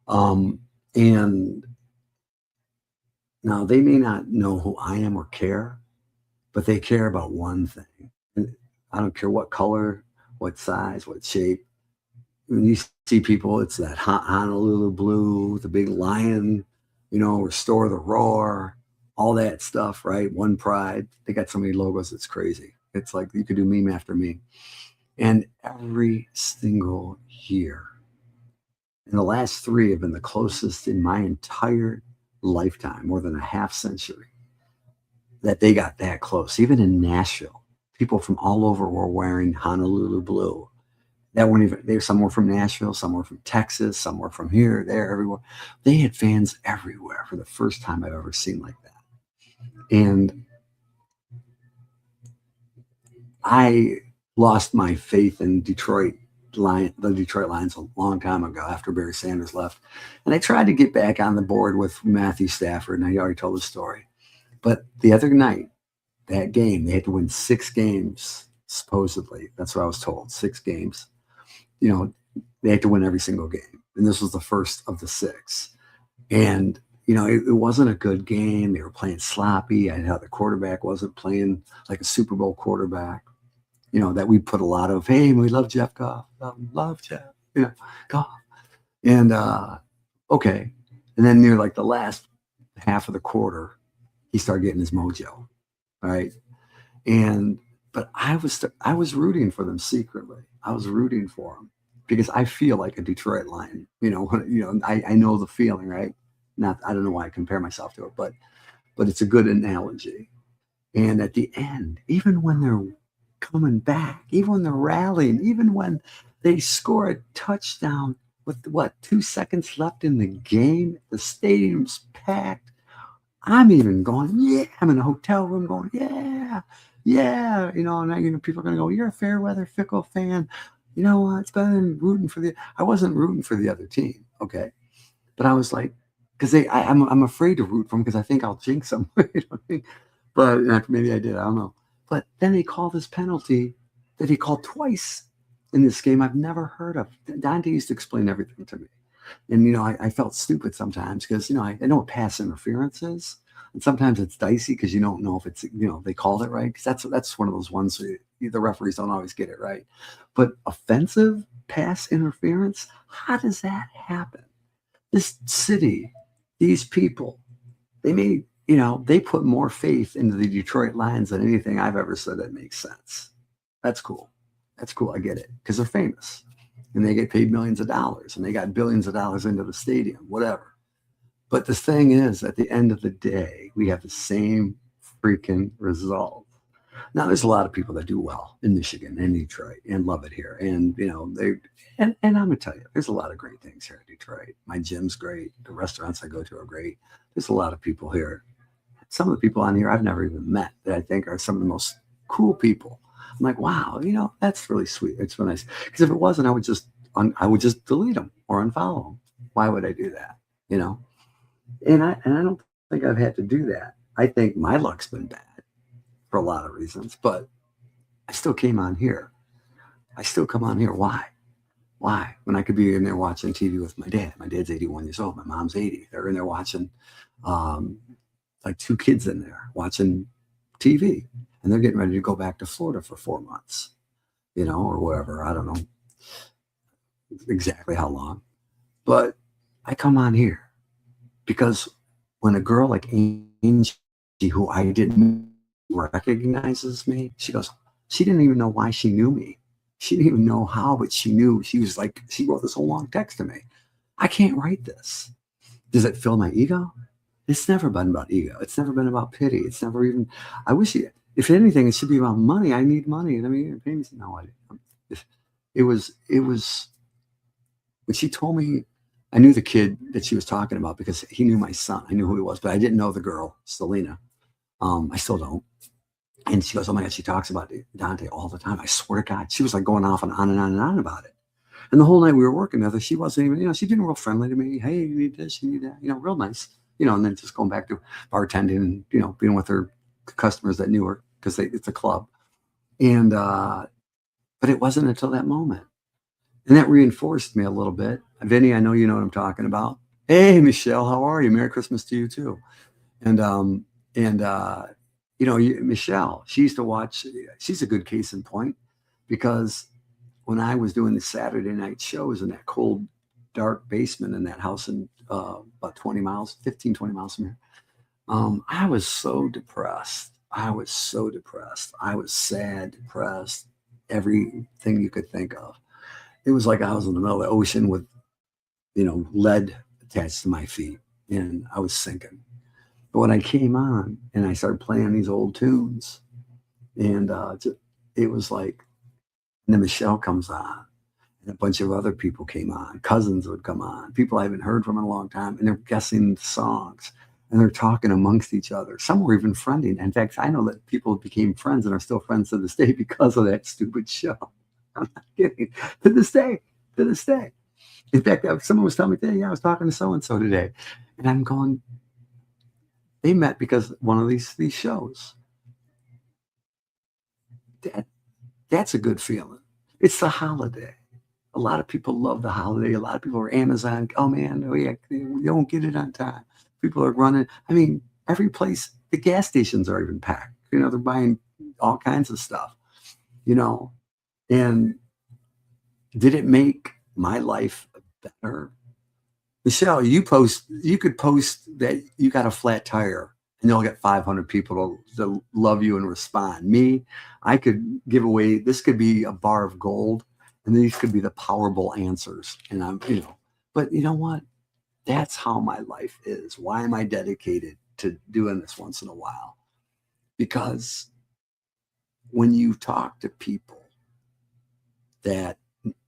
And now they may not know who I am or care, but they care about one thing. And I don't care what color, what size, what shape. When you see people, it's that Honolulu blue, the big lion, restore the roar, all that stuff, right? One pride. They got so many logos, it's crazy. It's like you could do meme after meme. And every single year, and the last 3 have been the closest in my entire lifetime, more than a half century, that they got that close, even in Nashville, people from all over were wearing Honolulu blue. That weren't even, they some were from Nashville, some were from Texas, some were from here, there, everywhere. They had fans everywhere for the first time I've ever seen like that. And I lost my faith in the Detroit Lions a long time ago after Barry Sanders left. And I tried to get back on the board with Matthew Stafford, and I already told the story. But the other night, that game, they had to win 6 games, supposedly. That's what I was told, 6 games. You know, they had to win every single game. And this was the first of the 6. And, you know, it wasn't a good game. They were playing sloppy. I know the quarterback wasn't playing like a Super Bowl quarterback. You know, that we put a lot of, hey, we love Jeff Goff. Love Jeff. Yeah, Goff. And, okay. And then near like the last half of the quarter, he started getting his mojo. Right. And, but I was rooting for them secretly. I was rooting for them because I feel like a Detroit Lion, I know the feeling, right? I don't know why I compare myself to it, but it's a good analogy. And at the end, even when they're coming back, even when they're rallying, even when they score a touchdown with 2 seconds left in the game, the stadium's packed. I'm even going, yeah. I'm in a hotel room going, yeah. And people are going to go, you're a fair weather fickle fan. You know what? It's better than rooting for I wasn't rooting for the other team, okay? But I was like, because I'm afraid to root for them because I think I'll jinx them. You know what I mean? But maybe I did. I don't know. But then they called this penalty that he called twice in this game I've never heard of. Dante used to explain everything to me. And, I felt stupid sometimes because, I know what pass interference is. And sometimes it's dicey because you don't know if it's, they called it right. Because that's one of those ones where the referees don't always get it right. But offensive pass interference, how does that happen? This city, these people, they put more faith into the Detroit Lions than anything I've ever said that makes sense. That's cool. I get it because they're famous. And they get paid millions of dollars and they got billions of dollars into the stadium, whatever. But the thing is, at the end of the day, we have the same freaking result. Now, there's a lot of people that do well in Michigan and Detroit and love it here. And, and I'm going to tell you, there's a lot of great things here in Detroit. My gym's great. The restaurants I go to are great. There's a lot of people here. Some of the people on here I've never even met that I think are some of the most cool people. I'm like, wow, that's really sweet. It's really nice. Because if it wasn't, I would just delete them or unfollow them. Why would I do that? And I don't think I've had to do that. I think my luck's been bad for a lot of reasons, but I still came on here. I still come on here. Why? When I could be in there watching TV with my dad. My dad's 81 years old. My mom's 80. They're in there watching, like 2 kids in there watching TV. And they're getting ready to go back to Florida for 4 months, or wherever. I don't know exactly how long. But I come on here because when a girl like Angie, who I didn't recognizes me, she didn't even know why she knew me. She didn't even know how, but she knew. She was like, she wrote this whole long text to me. I can't write this. Does it fill my ego? It's never been about ego. It's never been about pity. It's never even, I wish if anything, it should be about money. I need money. I mean, no, it was, when she told me, I knew the kid that she was talking about because he knew my son. I knew who he was, but I didn't know the girl, Selena. I still don't. And she goes, oh my God, she talks about Dante all the time. I swear to God, she was like going off and on and on and on about it. And the whole night we were working together, she wasn't even, she didn't real friendly to me. Hey, you need this, you need that, real nice, and then just going back to bartending and, being with her customers that knew her because it's a club. And, but it wasn't until that moment. And that reinforced me a little bit. Vinny, I know you know what I'm talking about. Hey, Michelle, how are you? Merry Christmas to you too. And Michelle, she used to watch, she's a good case in point because when I was doing the Saturday night shows in that cold, dark basement in that house in about 20 miles from here, I was so depressed. I was sad, depressed, everything you could think of. It was like I was in the middle of the ocean with, lead attached to my feet and I was sinking. But when I came on and I started playing these old tunes and it was like, and then Michelle comes on, and a bunch of other people came on. Cousins would come on, people I haven't heard from in a long time, and they're guessing the songs. And they're talking amongst each other. Some were even friending. In fact, I know that people became friends and are still friends to this day because of that stupid show. I'm not kidding. To this day, to this day. In fact, someone was telling me today, yeah, I was talking to so-and-so today. And I'm going, they met because one of these shows. That's a good feeling. It's the holiday. A lot of people love the holiday. A lot of people are Amazon. Oh man, we don't get it on time. People are running. I mean, every place, the gas stations are even packed. They're buying all kinds of stuff, you know. And did it make my life better? Michelle, you could post that you got a flat tire and you'll get 500 people to love you and respond. Me, I could give away, this could be a bar of gold and these could be the Powerball answers. And but you know what? That's how my life is. Why am I dedicated to doing this once in a while? Because when you talk to people that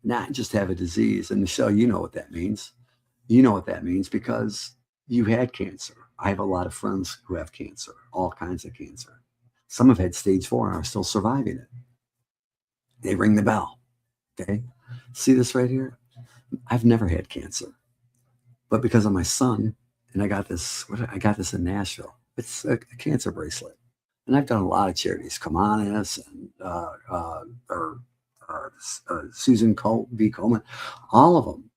not just have a disease, and Michelle, you know what that means. You know what that means because you had cancer. I have a lot of friends who have cancer, all kinds of cancer. Some have had stage 4 and are still surviving it. They ring the bell. Okay. See this right here? I've never had cancer, but because of my son, and I got this in Nashville. It's a cancer bracelet. And I've done a lot of charities, Come On Us and Susan B. Coleman, all of them.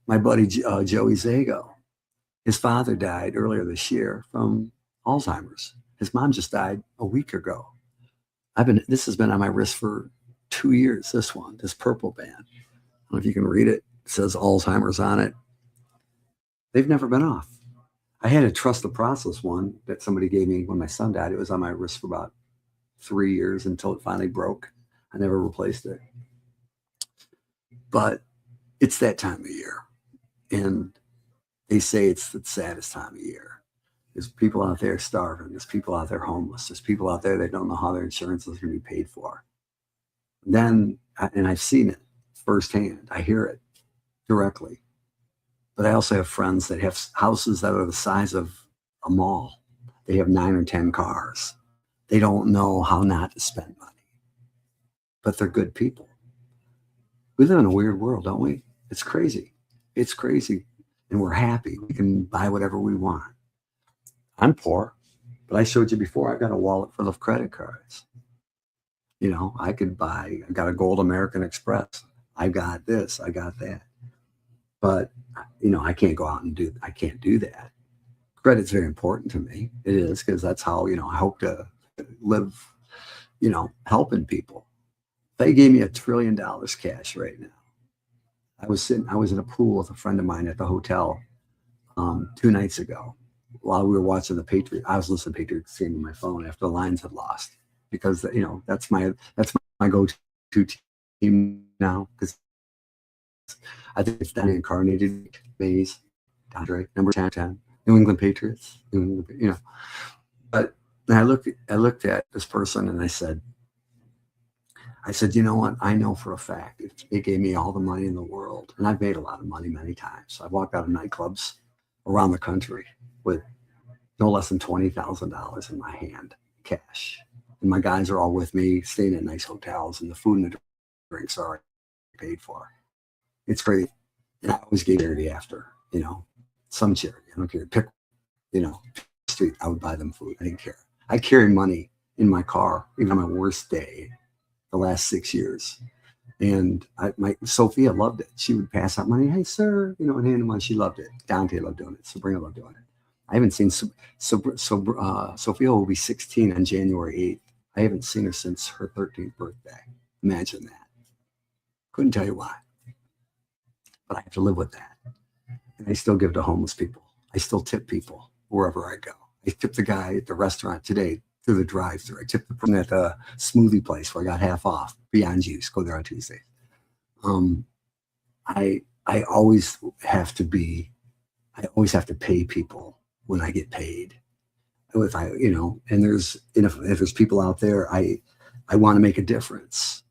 My buddy Joey Zago, his father died earlier this year from Alzheimer's. His mom just died a week ago. This has been on my wrist for 2 years. This purple band. I don't know if you can read it. It says Alzheimer's on it. They've never been off. I had a trust the process one that somebody gave me when my son died. It was on my wrist for about 3 years until it finally broke. I never replaced it. But it's that time of year. And they say it's the saddest time of year. There's people out there starving. There's people out there homeless. There's people out there that don't know how their insurance is going to be paid for. And I've seen it firsthand. I hear it directly. But I also have friends that have houses that are the size of a mall. They have 9 or 10 cars. They don't know how not to spend money. But they're good people. We live in a weird world, don't we? It's crazy. It's crazy. And we're happy. We can buy whatever we want. I'm poor, but I showed you before, I've got a wallet full of credit cards. I got a gold American Express. I got this, I got that. But, I can't go out and I can't do that. Credit's very important to me. It is, because that's how, I hope to live, helping people. They gave me $1 trillion cash right now. I was in a pool with a friend of mine at the hotel 2 nights ago while we were watching the Patriots. I was listening to Patriots game on my phone after the Lions had lost because that's my go-to team now, because I think it's Danny Incarnated, Mays, Andre, number 10, New England Patriots. But I looked at this person and I said, you know what? I know for a fact if they gave me all the money in the world, and I've made a lot of money many times. I've walked out of nightclubs around the country with no less than $20,000 in my hand, cash. And my guys are all with me, staying at nice hotels, and the food and the drinks are already paid for. It's great. And I always gave charity after, some charity. I don't care. Pick, street, I would buy them food. I didn't care. I carry money in my car, even on my worst day, the last 6 years. And Sophia loved it. She would pass out money. Hey, sir, and hand them money. She loved it. Dante loved doing it. Sabrina loved doing it. I haven't seen Sophia will be 16 on January 8th. I haven't seen her since her 13th birthday. Imagine that. Couldn't tell you why. But I have to live with that. And I still give to homeless people. I still tip people wherever I go. I tipped the guy at the restaurant today through the drive-thru. I tipped the person at the smoothie place where I got half off. Beyond Juice. Go there on Tuesday. I always have to pay people when I get paid. If and if there's people out there, I I want to make a difference.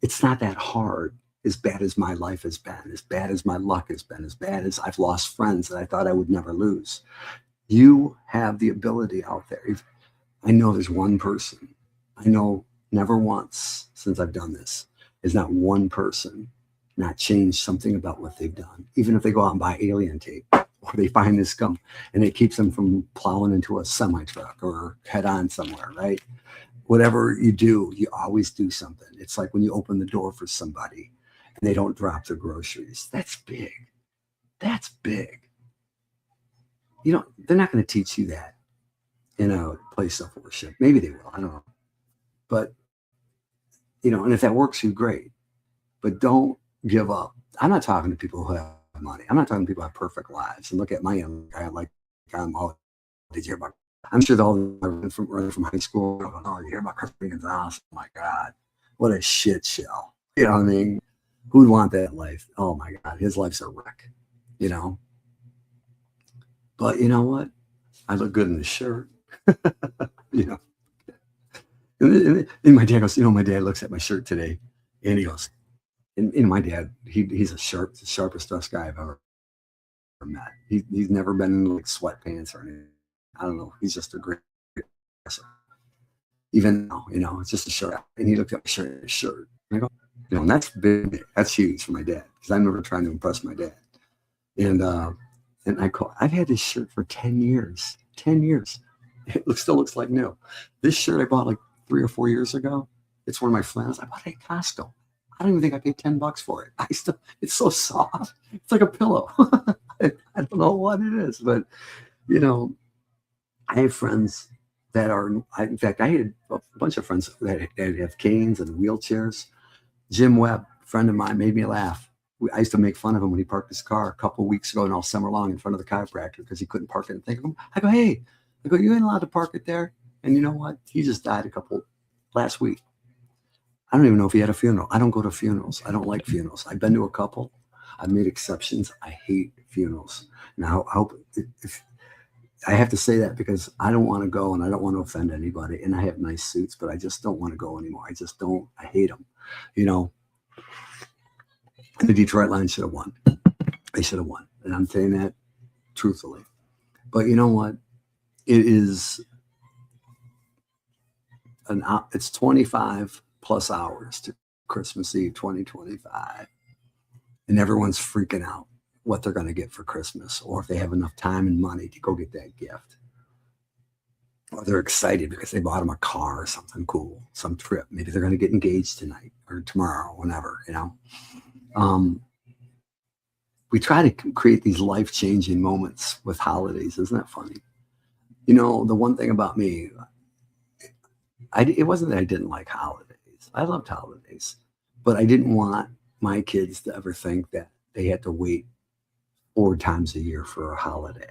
It's not that hard. As bad as my life has been, as bad as my luck has been, as bad as I've lost friends that I thought I would never lose. You have the ability out there. I know there's one person. I know never once since I've done this is not one person not changed something about what they've done. Even if they go out and buy alien tape or they find this gum and it keeps them from plowing into a semi truck or head on somewhere, right? Whatever you do, you always do something. It's like when you open the door for somebody and they don't drop their groceries. That's big. That's big. They're not going to teach you that in a place of worship. Maybe they will. I don't know. But, and if that works, you great. But don't give up. I'm not talking to people who have money. I'm not talking to people who have perfect lives. And look at my young guy, like, did you hear about? I'm sure all from high school, oh, you hear about Chris Gonzalez? Oh my God, what a shit show. You know what I mean? Who'd want that life? Oh my God, his life's a wreck, But you know what? I look good in the shirt, And my dad goes, my dad looks at my shirt today and he goes, and my dad, he's the sharpest dressed guy I've ever met. He's never been in like sweatpants or anything. I don't know. He's just a great dresser. Even now, it's just a shirt. And he looked at my shirt. And I go, and that's big. That's huge for my dad because I'm never trying to impress my dad. And I've had this shirt for 10 years. 10 years. It still looks like new. This shirt I bought like 3 or 4 years ago. It's one of my flannels. I bought it at Costco. I don't even think I paid $10 for it. It's so soft. It's like a pillow. I don't know what it is, but I have friends that are. In fact, I had a bunch of friends that have canes and wheelchairs. Jim Webb, friend of mine, made me laugh. I used to make fun of him when he parked his car a couple of weeks ago and all summer long in front of the chiropractor because he couldn't park it. And think of him. I go, hey, you ain't allowed to park it there. And you know what? He just died last week. I don't even know if he had a funeral. I don't go to funerals. I don't like funerals. I've been to a couple. I've made exceptions. I hate funerals. Now, I hope if I have to say that because I don't want to go and I don't want to offend anybody. And I have nice suits, but I just don't want to go anymore. I just don't. I hate them. The Detroit Lions should have won. They should have won. And I'm saying that truthfully. But you know what? It is it's 25 plus hours to Christmas Eve 2025. And everyone's freaking out what they're going to get for Christmas or if they have enough time and money to go get that gift. Or they're excited because they bought them a car or something cool, some trip. Maybe they're going to get engaged tonight or tomorrow, whenever, We try to create these life-changing moments with holidays. Isn't that funny? The one thing about me, it wasn't that I didn't like holidays. I loved holidays, but I didn't want my kids to ever think that they had to wait 4 times a year for a holiday,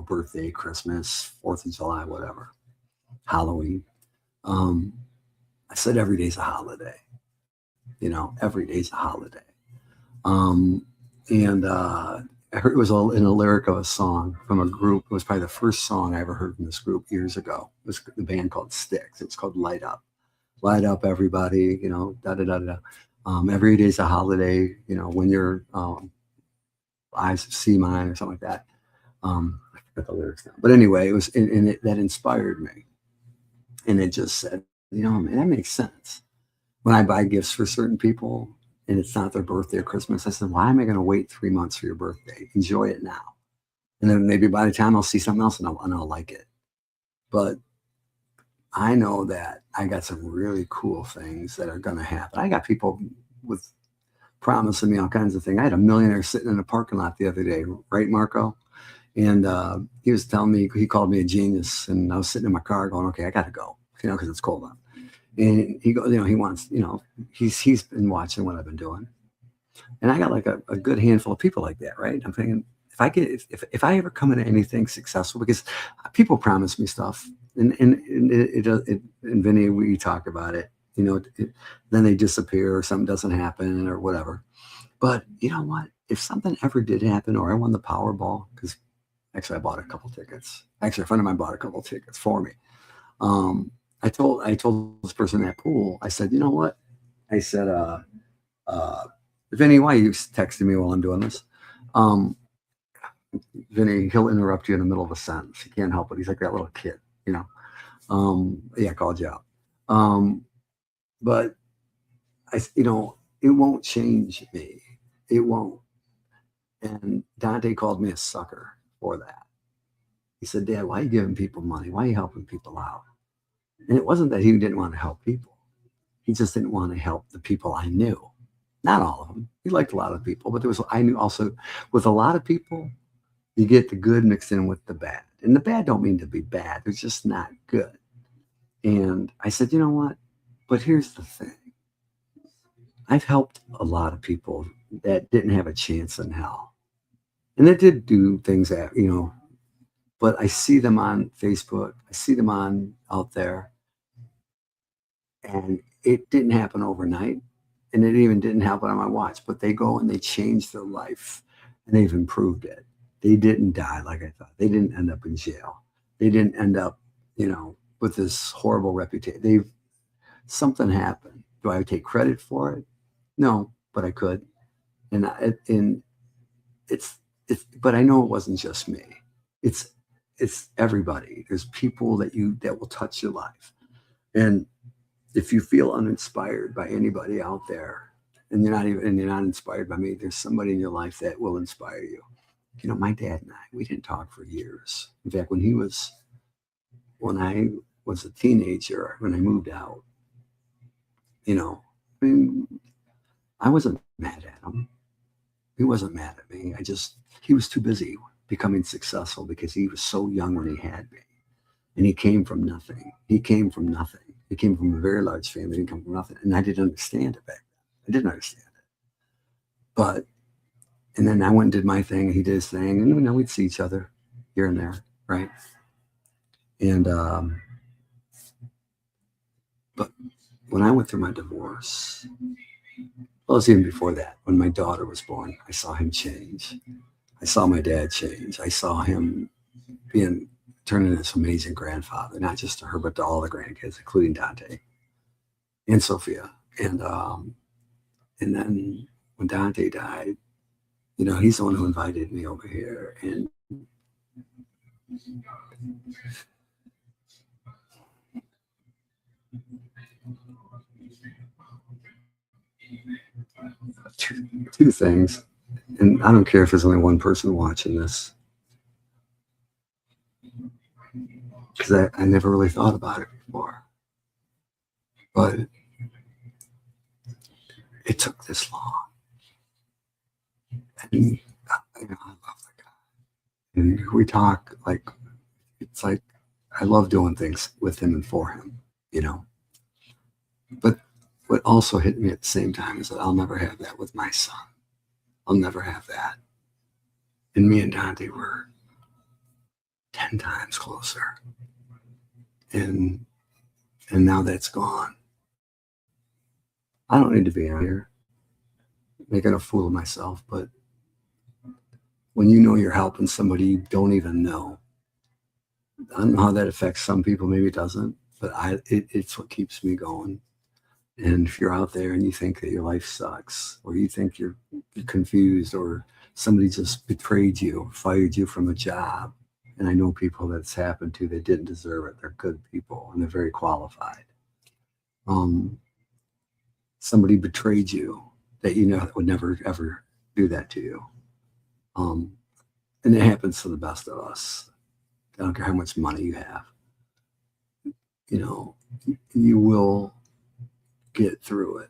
birthday, Christmas, 4th of July, whatever, Halloween. I said every day's a holiday, every day's a holiday. I heard it was in a lyric of a song from a group. It was probably the first song I ever heard from this group years ago. It was the band called Styx. It's called Light Up. Light up, everybody, da-da-da-da. Every day's a holiday, when your eyes see mine or something like that. I forgot the lyrics now. But anyway, it was, that inspired me. And it just said, man, that makes sense. When I buy gifts for certain people and it's not their birthday or Christmas, I said, why am I going to wait 3 months for your birthday? Enjoy it now. And then maybe by the time I'll see something else and I'll like it. But I know that I got some really cool things that are going to happen. I got people with promising me all kinds of things. I had a millionaire sitting in a parking lot the other day, right, Marco? And he was telling me, he called me a genius. And I was sitting in my car going, okay, I got to go, because it's cold out. And he goes, he wants, he's been watching what I've been doing. And I got like a good handful of people like that, right? I'm thinking, if I ever come into anything successful, because people promise me stuff, and Vinny, we talk about it, then they disappear or something doesn't happen or whatever. But you know what? If something ever did happen, or I won the Powerball, because actually I bought a couple tickets. Actually, a friend of mine bought a couple tickets for me. I told this person at pool, I said, you know what? I said, uh, Vinny, why are you texting me while I'm doing this? Um, Vinny, he'll interrupt you in the middle of a sentence. He can't help it. He's like that little kid, you know. Yeah, I called you out. Um, but it won't change me. It won't. And Dante called me a sucker for that. He said, Dad, why are you giving people money? Why are you helping people out? And it wasn't that he didn't want to help people. He just didn't want to help the people I knew. Not all of them. He liked a lot of people, but I knew also with a lot of people, you get the good mixed in with the bad. And the bad don't mean to be bad. They're just not good. And I said, you know what? But here's the thing. I've helped a lot of people that didn't have a chance in hell. And they did do things that, but I see them on Facebook. I see them on out there. And it didn't happen overnight. And it even didn't happen on my watch. But they go and they change their life and they've improved it. They didn't die like I thought. They didn't end up in jail. They didn't end up, with this horrible reputation. Something happened. Do I take credit for it? No, but I could. And but I know it wasn't just me. It's everybody. There's people that will touch your life. And if you feel uninspired by anybody out there, and you're not inspired by me, there's somebody in your life that will inspire you. My dad and I, we didn't talk for years. In fact, when I was a teenager, when I moved out, I mean, I wasn't mad at him. He wasn't mad at me. He was too busy becoming successful because he was so young when he had me. And he came from nothing. He came from nothing. He came from a very large family. He didn't come from nothing. And I didn't understand it back then. I didn't understand it. And then I went and did my thing. He did his thing. And we'd see each other here and there, right? And, but when I went through my divorce, well, it was even before that. When my daughter was born, I saw him change. I saw my dad change. I saw him turning into this amazing grandfather, not just to her, but to all the grandkids, including Dante and Sophia. And then when Dante died, he's the one who invited me over here. And two things, and I don't care if there's only one person watching this, because I never really thought about it before. But it took this long. And I love the guy. And we talk it's like I love doing things with him and for him, But what also hit me at the same time is that I'll never have that with my son. I'll never have that. And me and Dante were 10 times closer. And now that's gone. I don't need to be out here making a fool of myself, but when you're helping somebody you don't even know, I don't know how that affects some people. Maybe it doesn't, but it's what keeps me going. And if you're out there and you think that your life sucks, or you think you're confused, or somebody just betrayed you, fired you from a job, and I know people that's happened to that didn't deserve it. They're good people and they're very qualified. Somebody betrayed you that would never ever do that to you. And it happens to the best of us. I don't care how much money you have. You will get through it.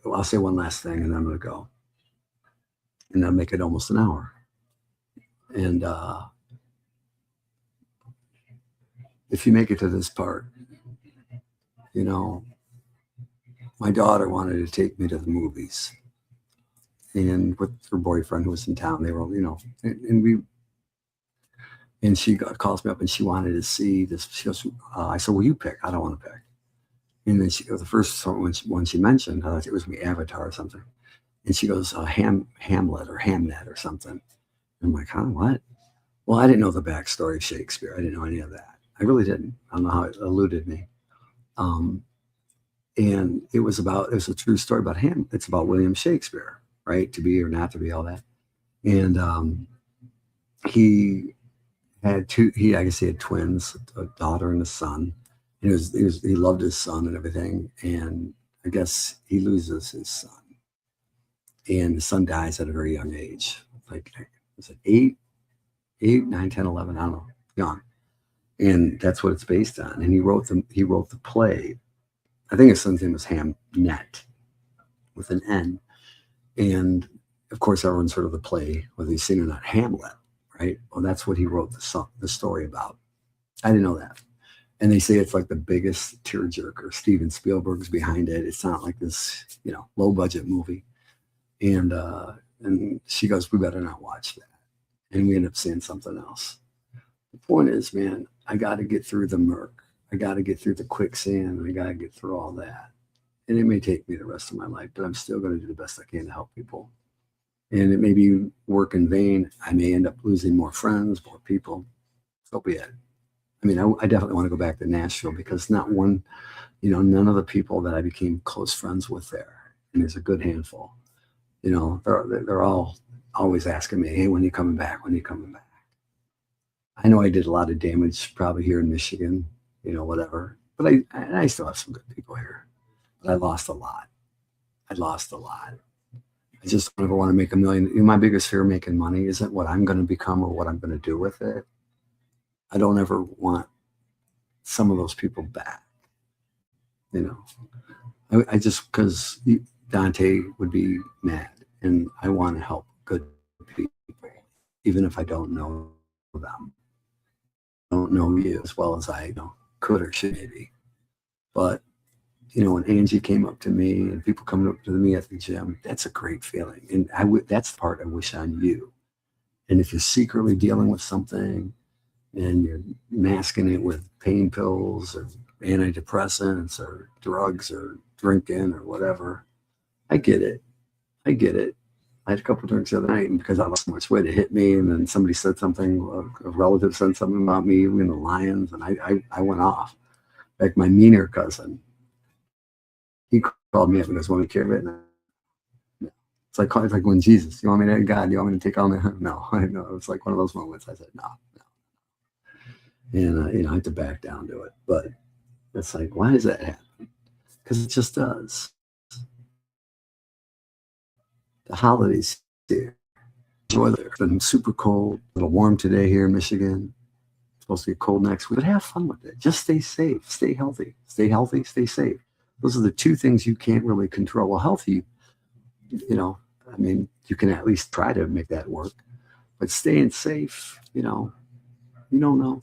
I'll say one last thing and then I'm going to go. And I'll make it almost an hour. And if you make it to this part, my daughter wanted to take me to the movies. And with her boyfriend who was in town, they were, and she calls me up and she wanted to see this. She goes, I said, well, you pick. I don't want to pick. And then the first one she mentioned, it was me Avatar or something. And she goes, Hamlet or Hamnet or something. And I'm like, huh, what? Well, I didn't know the backstory of Shakespeare. I didn't know any of that. I really didn't. I don't know how it eluded me. Um, and it was a true story about him. It's about William Shakespeare, right? To be or not to be, all that. And he had I guess he had twins, a daughter and a son. And he loved his son and everything. And I guess he loses his son. And the son dies at a very young age. Like, was it 8, 9, 10, 11? I don't know. Young. And that's what it's based on. And he wrote the play. I think his son's name was Hamnet with an N. And of course, everyone's heard of the play, whether you've seen it or not, Hamlet, right? Well, that's what he wrote the story about. I didn't know that. And they say it's like the biggest tearjerker. Steven Spielberg's behind it. It's not like this, low budget movie. And she goes, we better not watch that. And we end up seeing something else. The point is, man, I got to get through the murk. I got to get through the quicksand. I got to get through all that. And it may take me the rest of my life, but I'm still going to do the best I can to help people. And it may be work in vain. I may end up losing more friends, more people. So be it. I mean, I definitely want to go back to Nashville because none of the people that I became close friends with there, and there's a good handful, they're all always asking me, hey, when are you coming back? When are you coming back? I know I did a lot of damage probably here in Michigan, whatever. But I still have some good people here. But I lost a lot. I just never want to make $1 million. My biggest fear of making money isn't what I'm going to become or what I'm going to do with it. I don't ever want some of those people back. I just, because Dante would be mad, and I want to help good people, even if I don't know them. I don't know you as well as I could or should maybe. But when Angie came up to me and people coming up to me at the gym, that's a great feeling. And that's the part I wish on you. And if you're secretly dealing with something and you're masking it with pain pills or antidepressants or drugs or drinking or whatever, I get it. I had a couple of drinks the other night, and because I lost so much weight, it hit me. And then somebody said something, a relative said something about me in the Lions, and I went off. Like my meaner cousin, he called me up and goes, want me to carry it? No. It's like when Jesus, you want me to, God, you want me to take on the, no, I know. It was like one of those moments. I said, no. And I had to back down to it. But it's like, why does that happen? Because it just does. The holidays here. It's been super cold, a little warm today here in Michigan. It's supposed to get cold next week. But have fun with it. Just stay safe. Stay healthy. Stay healthy. Stay safe. Those are the two things you can't really control. Well, healthy, you can at least try to make that work. But staying safe, you don't know.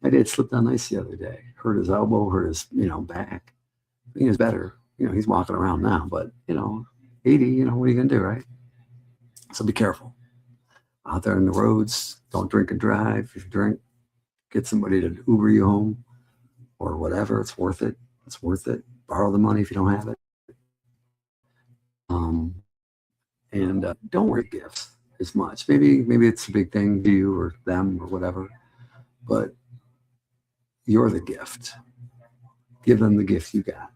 My dad slipped on ice the other day. Hurt his elbow, hurt his, back. I think it's better. He's walking around now. But, 80, what are you going to do, right? So be careful. Out there on the roads, don't drink and drive. If you drink, get somebody to Uber you home or whatever. It's worth it. It's worth it. Borrow the money if you don't have it. And don't worry gifts as much. Maybe it's a big thing to you or them or whatever. But you're the gift. Give them the gift you got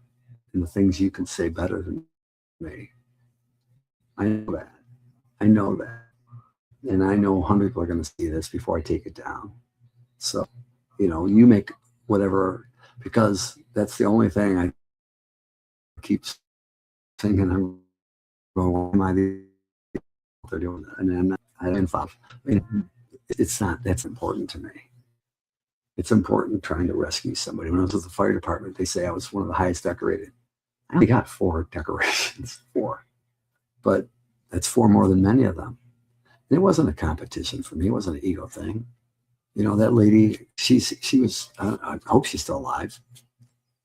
and the things you can say better than me. I know that. And I know 100 people are going to see this before I take it down. So, you make whatever, because that's the only thing I keep thinking. I'm going, why am I they're doing that? And I didn't follow. It's not, that's important to me. It's important trying to rescue somebody. When I was with the fire department, they say I was one of the highest decorated. I only got 4 decorations, 4. But that's 4 more than many of them. And it wasn't a competition for me. It wasn't an ego thing. That lady, she was, I hope she's still alive.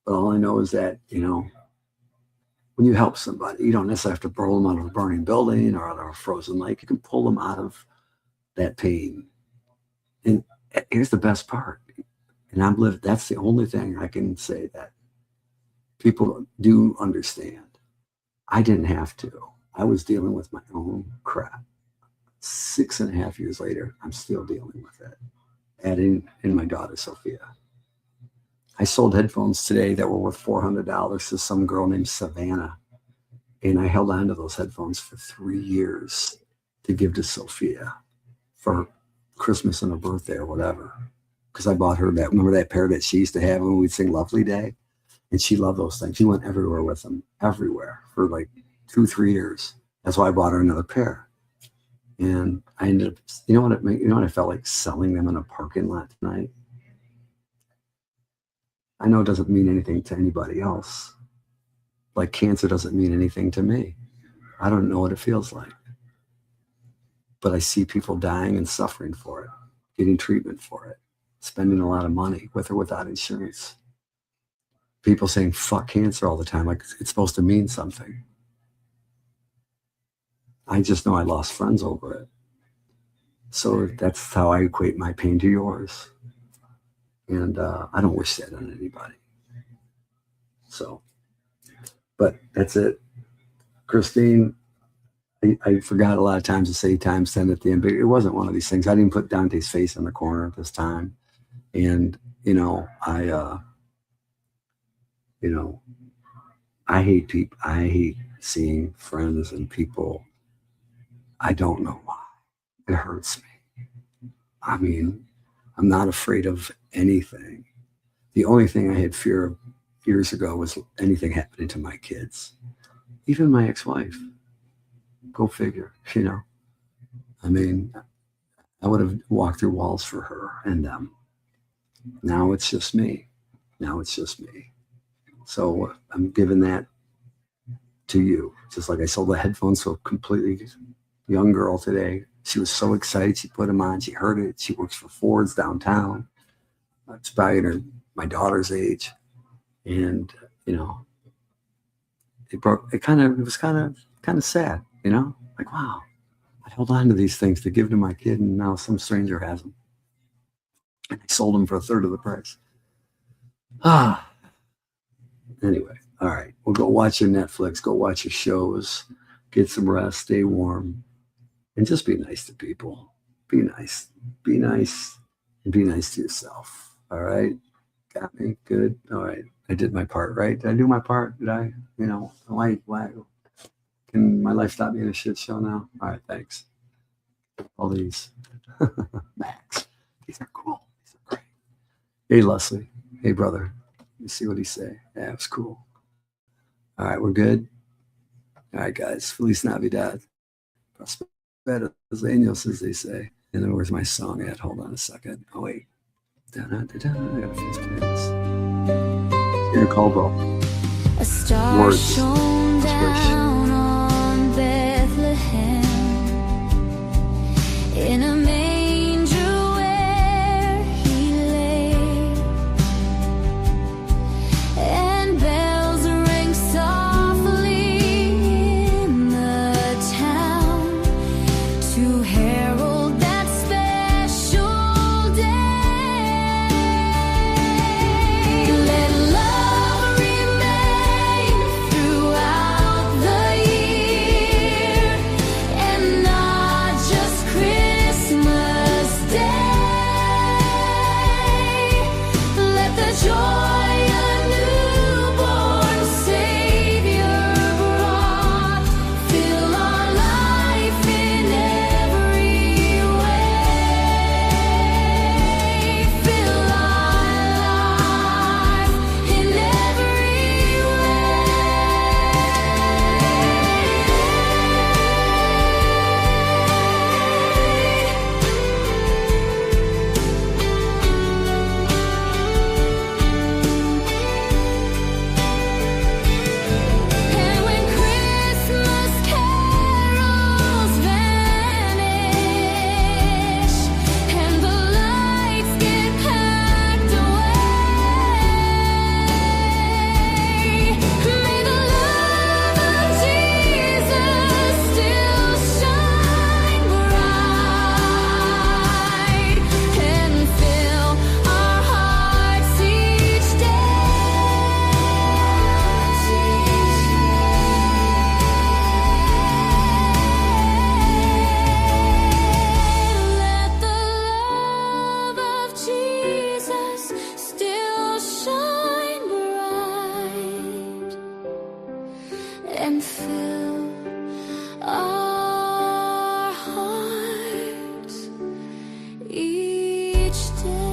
But all I know is that, when you help somebody, you don't necessarily have to pull them out of a burning building or out of a frozen lake. You can pull them out of that pain. And here's the best part. And that's the only thing I can say that people do understand. I didn't have to. I was dealing with my own crap. 6.5 years later, I'm still dealing with it. Adding in my daughter, Sophia. I sold headphones today that were worth $400 to some girl named Savannah. And I held on to those headphones for 3 years to give to Sophia for Christmas and her birthday or whatever. Because I bought her that, remember that pair that she used to have when we'd sing Lovely Day? And she loved those things. She went everywhere with them, everywhere for like 2-3 years. That's why I bought her another pair. And I ended up, you know what I felt like selling them in a parking lot tonight? I know it doesn't mean anything to anybody else. Like cancer doesn't mean anything to me. I don't know what it feels like. But I see people dying and suffering for it, getting treatment for it, spending a lot of money with or without insurance. People saying fuck cancer all the time, like it's supposed to mean something. I just know I lost friends over it. So that's how I equate my pain to yours. And I don't wish that on anybody. So, but that's it. Christine, I forgot a lot of times to say times 10 at the end, but it wasn't one of these things. I didn't put Dante's face in the corner at this time. And, I hate people. I hate seeing friends and people. I don't know why. It hurts me. I mean, I'm not afraid of anything. The only thing I had fear of years ago was anything happening to my kids, even my ex-wife. Go figure, I mean, I would have walked through walls for her and them. Now it's just me. So I'm giving that to you. Just like I sold the headphones to a completely young girl today. She was so excited. She put them on. She heard it. She works for Ford's downtown. It's probably my daughter's age. And, it was kind of sad, like, wow, I held on to these things to give to my kid and now some stranger has them. And I sold them for a third of the price. Anyway, all right. Well, go watch your Netflix, go watch your shows, get some rest, stay warm, and just be nice to people. Be nice, and be nice to yourself. All right. Got me? Good. All right. I did my part, right? Did I do my part? Did I, why, can my life stop being a shit show now? All right. Thanks. All these. Max. These are cool. These are great. Hey, Leslie. Hey, brother. You see what he say? Yeah, it was cool. All right. We're good. All right, guys. Feliz Navidad. Prosperos años, as they say. And then where's my song at? Hold on a second. Oh, wait. I gotta finish playing this. Here, Caldwell. A star shone down on Bethlehem in a manger where he lay, and bells rang softly in the town to herald that special day. Let love remain throughout the each day.